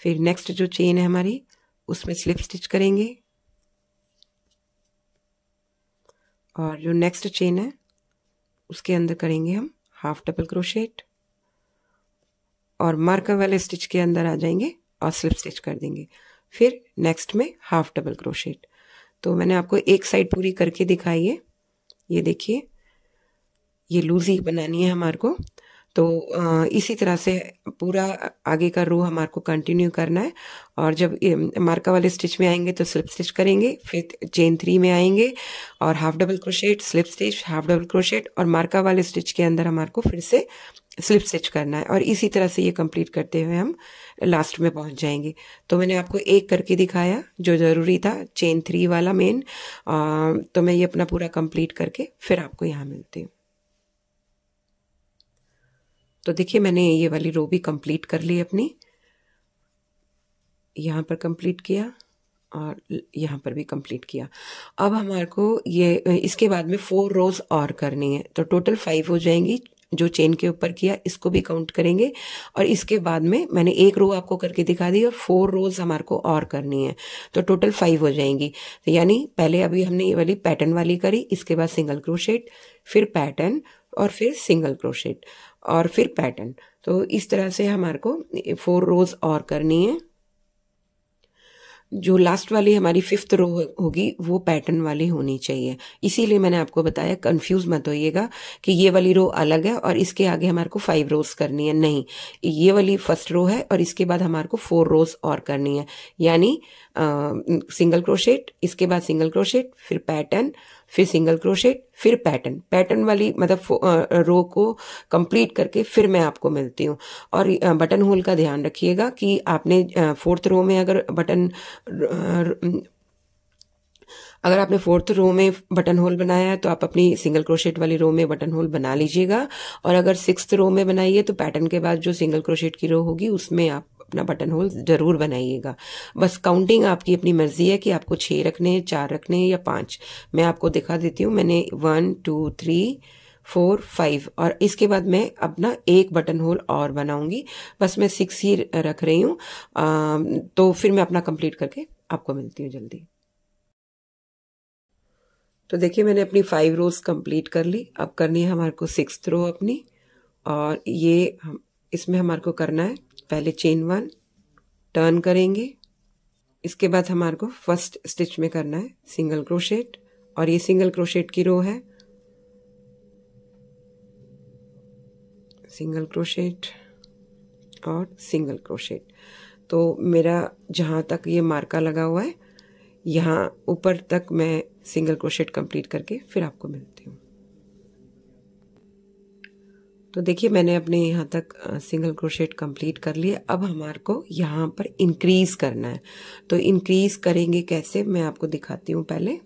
फिर नेक्स्ट जो चेन है हमारी उसमें स्लिप स्टिच करेंगे और जो नेक्स्ट चेन है उसके अंदर करेंगे हम हाफ डबल क्रोशेट और मार्कर वाले स्टिच के अंदर आ जाएंगे और स्लिप स्टिच कर देंगे। फिर नेक्स्ट में हाफ डबल क्रोशेट। तो मैंने आपको एक साइड पूरी करके दिखाई है। ये देखिए ये लूजी बनानी है हमारे को। तो इसी तरह से पूरा आगे का रो हमारे को कंटिन्यू करना है। और जब मार्का वाले स्टिच में आएंगे तो स्लिप स्टिच करेंगे, फिर चेन 3 में आएंगे और half double crochet, slip stitch, half double crochet और मार्का वाले स्टिच के अंदर हमारे को फिर से स्लिप स्टिच करना है। और इसी तरह से ये कंप्लीट करते हुए हम लास्ट में पहुंच जाएंगे। तो मैंने आपको एक करके दिखाया जो ज़रूरी था, चेन 3 वाला मेन। तो मैं ये अपना पूरा कंप्लीट करके फिर आपको यहाँ मिलती हूँ। तो देखिए मैंने ये वाली रो भी कंप्लीट कर ली अपनी, यहाँ पर कंप्लीट किया और यहाँ पर भी कंप्लीट किया। अब हमारे को ये इसके बाद में 4 रोज और करनी है, तो टोटल 5 हो जाएंगी। जो चेन के ऊपर किया इसको भी काउंट करेंगे और इसके बाद में मैंने एक रो आपको करके दिखा दी और 4 रोज हमारे को और करनी है, तो टोटल 5 हो जाएंगी। तो यानी पहले अभी हमने ये वाली पैटर्न वाली करी, इसके बाद सिंगल क्रोशेट, फिर पैटर्न और फिर सिंगल क्रोशेट और फिर पैटर्न। तो इस तरह से हमारे को 4 रोज और करनी है। जो लास्ट वाली हमारी 5th रो होगी वो पैटर्न वाली होनी चाहिए। इसीलिए मैंने आपको बताया, कंफ्यूज मत होइएगा कि ये वाली रो अलग है और इसके आगे हमारे को 5 रोज करनी है। नहीं, ये वाली फर्स्ट रो है और इसके बाद हमारे को 4 रोज और करनी है। यानी सिंगल क्रोशेट, इसके बाद सिंगल क्रोशेट, फिर पैटर्न, फिर सिंगल क्रोशेट, फिर पैटर्न। पैटर्न वाली मतलब रो को कंप्लीट करके फिर मैं आपको मिलती हूँ। और बटन होल का ध्यान रखिएगा कि आपने 4th रो में अगर बटन अगर आपने फोर्थ रो में बटन होल बनाया है तो आप अपनी सिंगल क्रोशेट वाली रो में बटन होल बना लीजिएगा, और अगर सिक्स्थ रो में बनाइए तो पैटर्न के बाद जो सिंगल क्रोशेट की रो होगी उसमें आप अपना बटन होल जरूर बनाइएगा। बस काउंटिंग आपकी अपनी मर्जी है कि आपको 6 रखने हैं, 4 रखने हैं या 5। मैं आपको दिखा देती हूँ, मैंने 1 2 3 4 5 और इसके बाद मैं अपना एक बटन होल और बनाऊंगी। बस मैं 6 ही रख रही हूँ। तो फिर मैं अपना कंप्लीट करके आपको मिलती हूँ जल्दी। तो देखिए मैंने अपनी 5 रोज कंप्लीट कर ली। अब करनी है हमारे को 6th रो अपनी, और ये इसमें हमारे को करना है पहले चेन 1 टर्न करेंगे, इसके बाद हमारे को फर्स्ट स्टिच में करना है सिंगल क्रोशेट, और ये सिंगल क्रोशेट की रो है। सिंगल क्रोशेट और सिंगल क्रोशेट। तो मेरा जहां तक ये मार्का लगा हुआ है यहाँ ऊपर तक मैं सिंगल क्रोशेट कंप्लीट करके फिर आपको मिलती हूँ। तो देखिए मैंने अपने यहाँ तक सिंगल क्रोशेट कंप्लीट कर लिया। अब हमारे को यहाँ पर इंक्रीज करना है। तो इंक्रीज करेंगे कैसे, मैं आपको दिखाती हूँ। पहले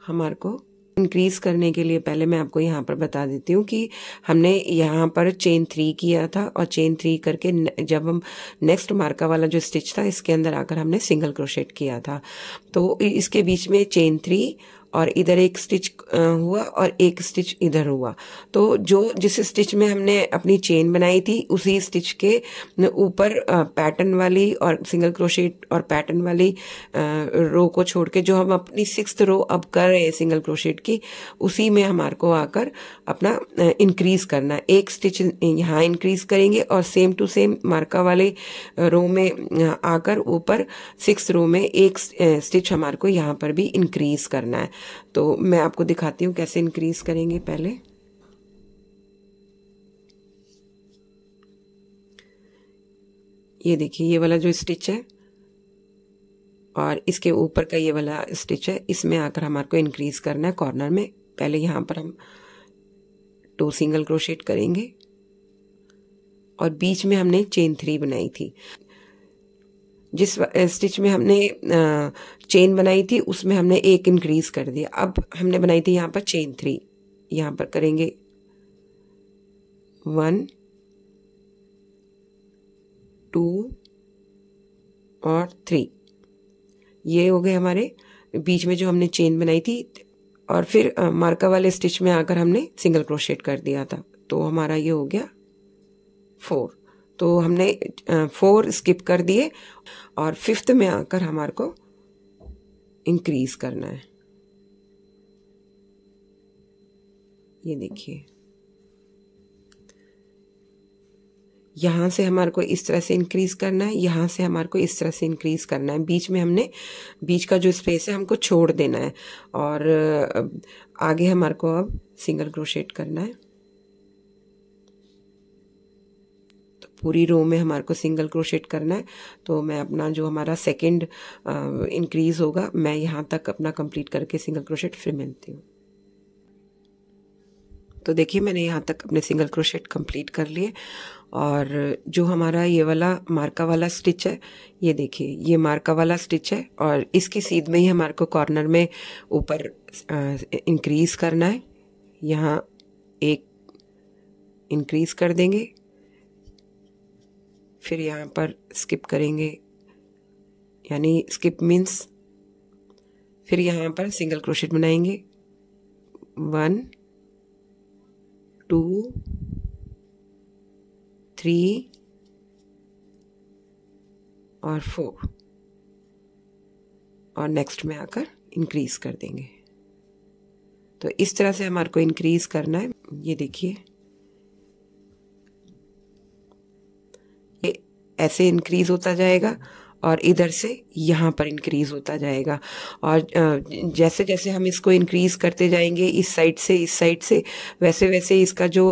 हमारे को इंक्रीज करने के लिए पहले मैं आपको यहाँ पर बता देती हूँ कि हमने यहाँ पर चेन 3 किया था, और चेन 3 करके जब हम नेक्स्ट मार्का वाला जो स्टिच था इसके अंदर आकर हमने सिंगल क्रोशेट किया था। तो इसके बीच में चेन 3 और इधर एक स्टिच हुआ और एक स्टिच इधर हुआ। तो जो जिस स्टिच में हमने अपनी चेन बनाई थी उसी स्टिच के ऊपर पैटर्न वाली और सिंगल क्रोशेट और पैटर्न वाली रो को छोड़ के जो हम अपनी 6th रो अब कर रहे हैं सिंगल क्रोशेट की, उसी में हमारे को आकर अपना इंक्रीज करना है। एक स्टिच यहाँ इंक्रीज करेंगे और सेम टू सेम मार्का वाले रो में आकर ऊपर 6th रो में एक स्टिच हमारे को यहाँ पर भी इंक्रीज करना है। तो मैं आपको दिखाती हूँ कैसे इंक्रीज करेंगे। पहले ये देखिए ये वाला जो स्टिच है और इसके ऊपर का ये वाला स्टिच है, इसमें आकर हमारे को इंक्रीज करना है कॉर्नर में। पहले यहाँ पर हम 2 सिंगल क्रोशेट करेंगे और बीच में हमने चेन 3 बनाई थी। जिस स्टिच में हमने चेन बनाई थी उसमें हमने एक इंक्रीज कर दिया। अब हमने बनाई थी यहाँ पर चेन 3, यहाँ पर करेंगे 1 2 और 3। ये हो गए हमारे बीच में जो हमने चेन बनाई थी, और फिर मार्का वाले स्टिच में आकर हमने सिंगल क्रोशेट कर दिया था। तो हमारा ये हो गया 4। तो हमने 4 स्किप कर दिए और 5th में आकर हमारे को इंक्रीज करना है। ये देखिए यहां से हमारे को इस तरह से इंक्रीज करना है, यहां से हमारे को इस तरह से इंक्रीज करना है। बीच में हमने बीच का जो स्पेस है हमको छोड़ देना है, और आगे हमारे को अब सिंगल क्रोशेट करना है। पूरी रो में हमारे को सिंगल क्रोशेट करना है। तो मैं अपना जो हमारा सेकंड इंक्रीज होगा मैं यहाँ तक अपना कंप्लीट करके सिंगल क्रोशेट फिर मिलती हूँ। तो देखिए मैंने यहाँ तक अपने सिंगल क्रोशेट कंप्लीट कर लिए, और जो हमारा ये वाला मार्का वाला स्टिच है, ये देखिए ये मार्का वाला स्टिच है और इसकी सीध में ही हमारे को कॉर्नर में ऊपर इंक्रीज करना है। यहाँ एक इंक्रीज कर देंगे, फिर यहाँ पर स्किप करेंगे, यानी स्किप मीन्स फिर यहाँ पर सिंगल क्रोशेट बनाएंगे 1 2 3 और 4, और नेक्स्ट में आकर इंक्रीज कर देंगे। तो इस तरह से हमारे को इंक्रीज करना है। ये देखिए ये ऐसे इंक्रीज होता जाएगा, और इधर से यहाँ पर इंक्रीज होता जाएगा। और जैसे जैसे हम इसको इंक्रीज करते जाएंगे इस साइड से वैसे वैसे इसका जो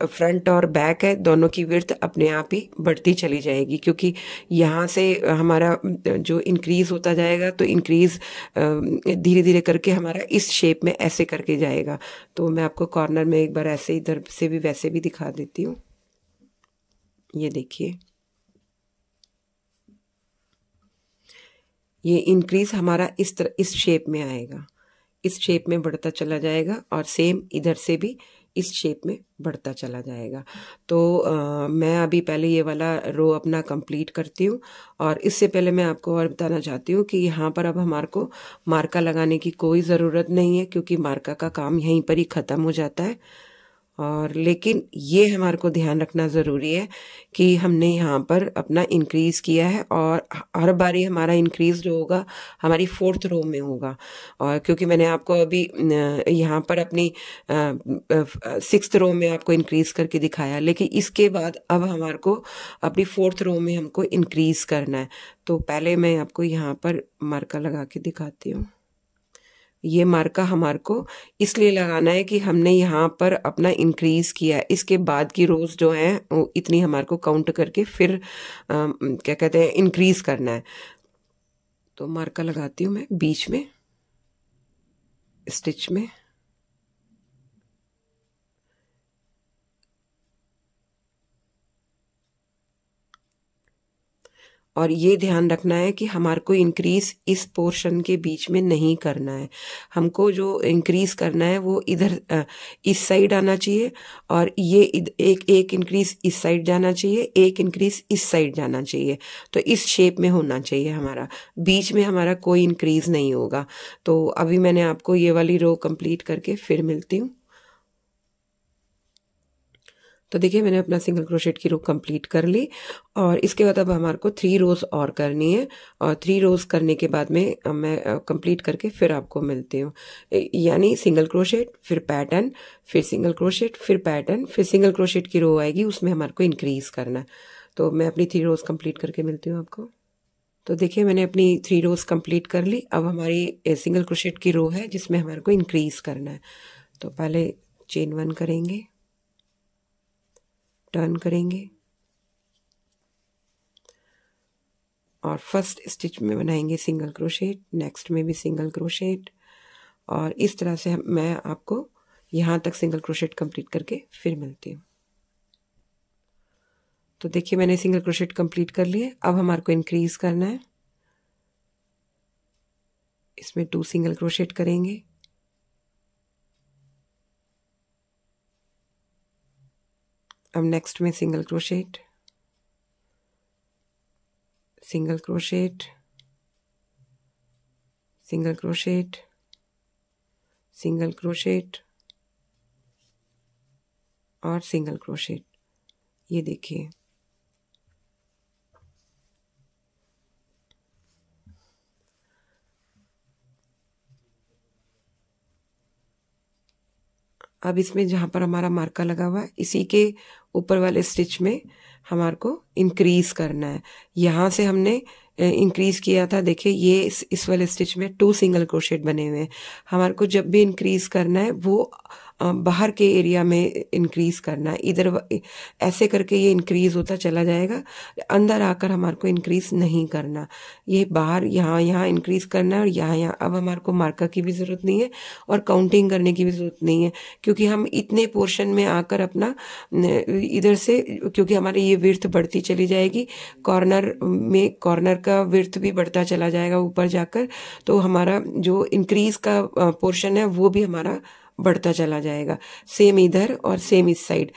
फ्रंट और बैक है दोनों की विड्थ अपने आप ही बढ़ती चली जाएगी, क्योंकि यहाँ से हमारा जो इंक्रीज होता जाएगा तो इंक्रीज धीरे धीरे करके हमारा इस शेप में ऐसे करके जाएगा। तो मैं आपको कॉर्नर में एक बार ऐसे इधर से भी वैसे भी दिखा देती हूँ। ये देखिए, ये इंक्रीज हमारा इस तरह इस शेप में आएगा, इस शेप में बढ़ता चला जाएगा और सेम इधर से भी इस शेप में बढ़ता चला जाएगा। तो मैं अभी पहले ये वाला रो अपना कंप्लीट करती हूँ। और इससे पहले मैं आपको और बताना चाहती हूँ कि यहाँ पर अब हमारे को मार्का लगाने की कोई ज़रूरत नहीं है, क्योंकि मार्का का काम यहीं पर ही ख़त्म हो जाता है। और लेकिन ये हमारे को ध्यान रखना ज़रूरी है कि हमने यहाँ पर अपना इंक्रीज़ किया है और हर बारी हमारा इंक्रीज़ जो होगा हमारी 4th रो में होगा। और क्योंकि मैंने आपको अभी यहाँ पर अपनी 6th रो में आपको इंक्रीज़ करके दिखाया, लेकिन इसके बाद अब हमारे को अपनी 4th रो में हमको इंक्रीज़ करना है। तो पहले मैं आपको यहाँ पर मार्का लगा के दिखाती हूँ। ये मार्का हमारे को इसलिए लगाना है कि हमने यहाँ पर अपना इंक्रीज किया है, इसके बाद की रोज जो हैं वो इतनी हमारे को काउंट करके फिर क्या कहते हैं इंक्रीज करना है। तो मार्का लगाती हूँ मैं बीच में स्टिच में। और ये ध्यान रखना है कि हमारे को इंक्रीज इस पोर्शन के बीच में नहीं करना है। हमको जो इंक्रीज करना है वो इधर इस साइड आना चाहिए, और ये एक एक इंक्रीज इस साइड जाना चाहिए, एक इंक्रीज इस साइड जाना चाहिए। तो इस शेप में होना चाहिए हमारा, बीच में हमारा कोई इंक्रीज नहीं होगा। तो अभी मैंने आपको ये वाली रो कंप्लीट करके फिर मिलती हूँ। तो देखिए, मैंने अपना सिंगल क्रोशेट की रो कंप्लीट कर ली, और इसके बाद अब हमारे को 3 रोज और करनी है। और 3 रोज करने के बाद में मैं कंप्लीट करके फिर आपको मिलती हूँ। यानी सिंगल क्रोशेट, फिर पैटर्न, फिर सिंगल क्रोशेट, फिर पैटर्न, फिर सिंगल क्रोशेट की रो आएगी, उसमें हमारे को इंक्रीज करना है। तो मैं अपनी 3 रोज कंप्लीट करके मिलती हूँ आपको। तो देखिए, मैंने अपनी 3 रोज कंप्लीट कर ली। अब हमारी सिंगल क्रोशेट की रो है जिसमें हमारे को इंक्रीज करना है। तो पहले चेन 1 करेंगे, टर्न करेंगे, और फर्स्ट स्टिच में बनाएंगे सिंगल क्रोशेट, नेक्स्ट में भी सिंगल क्रोशेट, और इस तरह से मैं आपको यहाँ तक सिंगल क्रोशेट कंप्लीट करके फिर मिलती हूँ। तो देखिए, मैंने सिंगल क्रोशेट कंप्लीट कर लिए। अब हमारे को इंक्रीज करना है, इसमें 2 सिंगल क्रोशेट करेंगे, अब नेक्स्ट में single crochet, single crochet, single crochet, single crochet और सिंगल क्रोशेट। ये देखिए, अब इसमें जहाँ पर हमारा मार्का लगा हुआ है इसी के ऊपर वाले स्टिच में हमारे को इंक्रीज करना है। यहाँ से हमने इंक्रीज किया था, देखिए ये इस वाले स्टिच में 2 सिंगल क्रोशेट बने हुए हैं। हमारे को जब भी इंक्रीज करना है वो बाहर के एरिया में इंक्रीज करना है। इधर ऐसे करके ये इंक्रीज होता चला जाएगा, अंदर आकर हमारे को इंक्रीज नहीं करना। ये बाहर यहाँ यहाँ इंक्रीज करना है और यहाँ यहाँ। अब हमारे को मार्का की भी जरूरत नहीं है और काउंटिंग करने की भी जरूरत नहीं है, क्योंकि हम इतने पोर्शन में आकर अपना इधर से, क्योंकि हमारी ये विड्थ बढ़ती चली जाएगी, कॉर्नर में कॉर्नर का विड्थ भी बढ़ता चला जाएगा ऊपर जाकर। तो हमारा जो इंक्रीज का पोर्शन है वो भी हमारा बढ़ता चला जाएगा। सेम इधर और सेम इस साइड,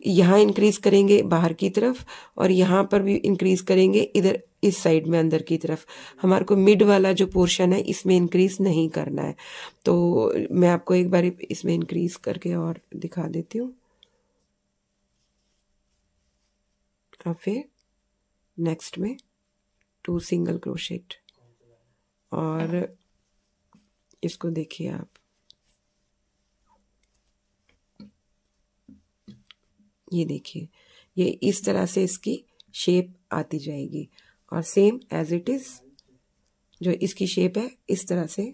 यहाँ इंक्रीज करेंगे बाहर की तरफ और यहाँ पर भी इंक्रीज करेंगे इधर इस साइड में अंदर की तरफ। हमारे को मिड वाला जो पोर्शन है इसमें इंक्रीज नहीं करना है। तो मैं आपको एक बार इसमें इंक्रीज करके और दिखा देती हूँ। और फिर नेक्स्ट में 2 सिंगल क्रोशेट, और इसको देखिए आप, ये देखिए, ये इस तरह से इसकी शेप आती जाएगी। और सेम एज इट इज जो इसकी शेप है इस तरह से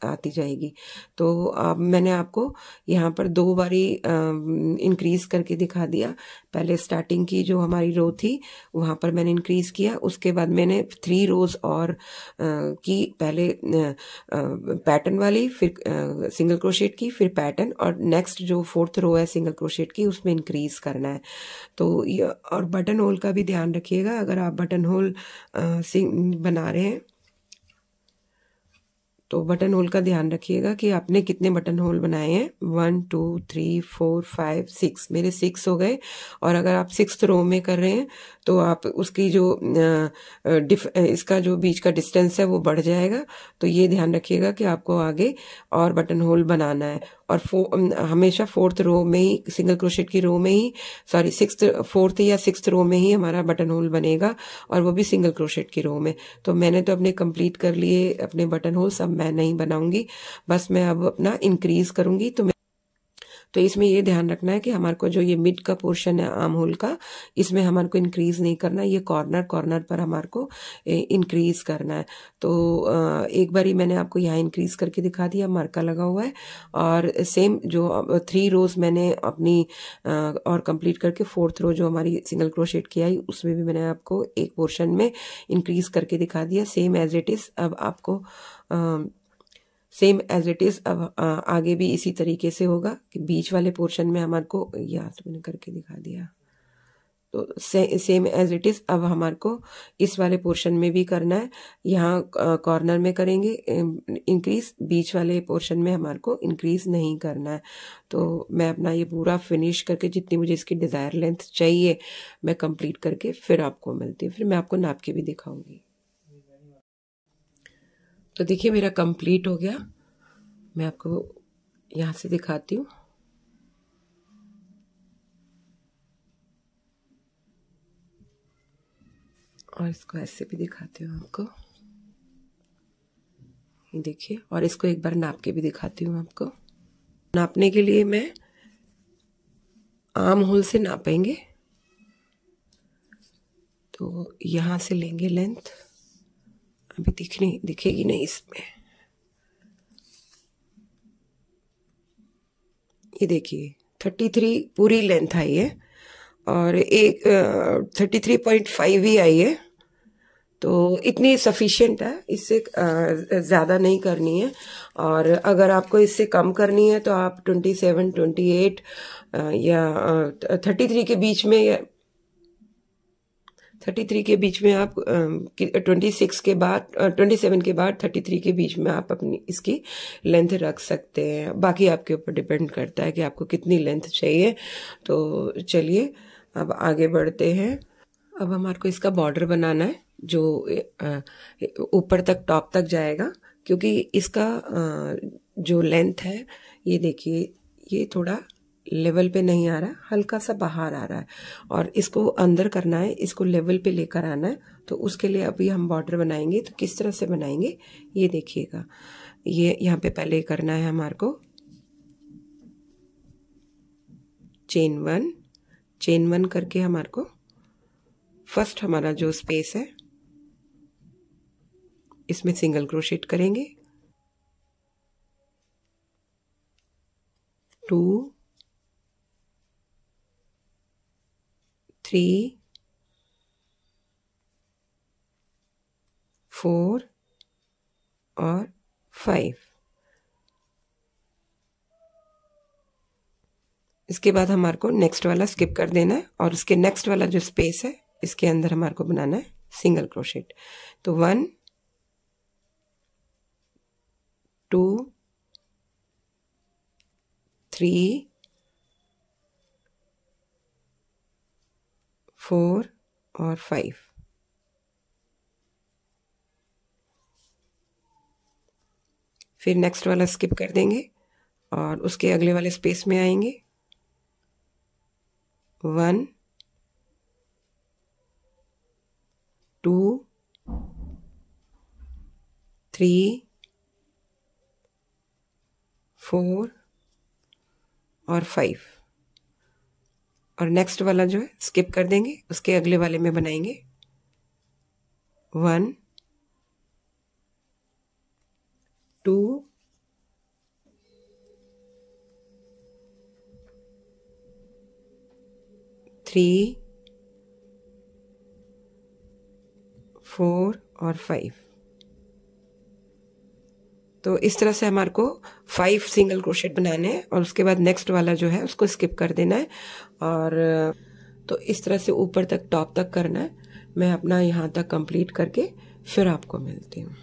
आती जाएगी। तो अब मैंने आपको यहाँ पर 2 बारी इंक्रीज करके दिखा दिया। पहले स्टार्टिंग की जो हमारी रो थी वहाँ पर मैंने इंक्रीज किया, उसके बाद मैंने 3 रोज और की, पहले पैटर्न वाली, फिर सिंगल क्रोशेट की, फिर पैटर्न, और नेक्स्ट जो 4th रो है सिंगल क्रोशेट की उसमें इंक्रीज करना है। तो ये, और बटन होल का भी ध्यान रखिएगा। अगर आप बटन होल बना रहे हैं तो बटन होल का ध्यान रखिएगा कि आपने कितने बटन होल बनाए हैं। 1 2 3 4 5 6, मेरे 6 हो गए। और अगर आप 6th रो में कर रहे हैं तो आप उसकी जो इसका जो बीच का डिस्टेंस है वो बढ़ जाएगा। तो ये ध्यान रखिएगा कि आपको आगे और बटन होल बनाना है। और हमेशा 4th रो में ही, सिंगल क्रोशेट की रो में ही, सॉरी 4th या 6th रो में ही हमारा बटन होल बनेगा, और वो भी सिंगल क्रोशेट की रो में। तो मैंने तो अपने कंप्लीट कर लिए अपने बटन होल, सब मैं नहीं बनाऊंगी, बस मैं अब अपना इंक्रीज करूंगी। तो इसमें ये ध्यान रखना है कि हमारे को जो ये मिड का पोर्शन है आर्म होल का, इसमें हमारे को इंक्रीज नहीं करना, ये कॉर्नर पर हमारे को इंक्रीज करना है। तो एक बारी मैंने आपको यहाँ इंक्रीज करके दिखा दिया, मार्का लगा हुआ है। और सेम जो 3 रोज मैंने अपनी और कंप्लीट करके 4th रो जो हमारी सिंगल क्रोशेट की आई उसमें भी मैंने आपको एक पोर्शन में इंक्रीज करके दिखा दिया, सेम एज इट इज। अब आपको सेम एज इट इज अब आगे भी इसी तरीके से होगा कि बीच वाले पोर्शन में हमारे को, या तो मैंने करके दिखा दिया, तो सेम एज इट इज अब हमारे को इस वाले पोर्शन में भी करना है। यहाँ कॉर्नर में करेंगे इंक्रीज, बीच वाले पोर्शन में हमारे को इंक्रीज नहीं करना है। तो मैं अपना ये पूरा फिनिश करके जितनी मुझे इसकी डिजायर लेंथ चाहिए मैं कंप्लीट करके फिर आपको मिलती हूँ, फिर मैं आपको नाप के भी दिखाऊंगी। तो देखिए मेरा कंप्लीट हो गया, मैं आपको यहाँ से दिखाती हूँ। और इसको ऐसे भी दिखाती हूँ आपको, ये देखिए। और इसको एक बार नाप के भी दिखाती हूँ आपको। नापने के लिए मैं आर्म होल से नापेंगे, तो यहाँ से लेंगे लेंथ, अभी दिखेगी नहीं इसमें, ये देखिए 33 पूरी लेंथ आई है, और एक 33.5 ही आई है। तो इतनी सफिशिएंट है, इससे ज़्यादा नहीं करनी है। और अगर आपको इससे कम करनी है तो आप 27, 28 या 33 के बीच में, या 33 के बीच में आप 26 के बाद 27 के बाद 33 के बीच में आप अपनी इसकी लेंथ रख सकते हैं। बाकी आपके ऊपर डिपेंड करता है कि आपको कितनी लेंथ चाहिए। तो चलिए अब आगे बढ़ते हैं। अब हमारे को इसका बॉर्डर बनाना है जो ऊपर तक, टॉप तक जाएगा, क्योंकि इसका जो लेंथ है ये देखिए, ये थोड़ा लेवल पे नहीं आ रहा, हल्का सा बाहर आ रहा है, और इसको अंदर करना है, इसको लेवल पे लेकर आना है। तो उसके लिए अभी हम बॉर्डर बनाएंगे। तो किस तरह से बनाएंगे ये देखिएगा। ये यहाँ पे पहले करना है हमारे को चेन वन करके हमारे को फर्स्ट हमारा जो स्पेस है इसमें सिंगल क्रोशेट करेंगे, 2 3 4 और 5। इसके बाद हमारे को नेक्स्ट वाला स्किप कर देना है, और उसके नेक्स्ट वाला जो स्पेस है इसके अंदर हमारे को बनाना है सिंगल क्रोशेट। तो 1 2 3 4 और 5। फिर नेक्स्ट वाला स्किप कर देंगे और उसके अगले वाले स्पेस में आएंगे, 1 2 3 4 और 5। और नेक्स्ट वाला जो है स्किप कर देंगे, उसके अगले वाले में बनाएंगे 1 2 3 4 और 5। तो इस तरह से हमारे को 5 सिंगल क्रोशेट बनाने हैं और उसके बाद नेक्स्ट वाला जो है उसको स्किप कर देना है। और तो इस तरह से ऊपर तक टॉप तक करना है। मैं अपना यहाँ तक कंप्लीट करके फिर आपको मिलती हूँ।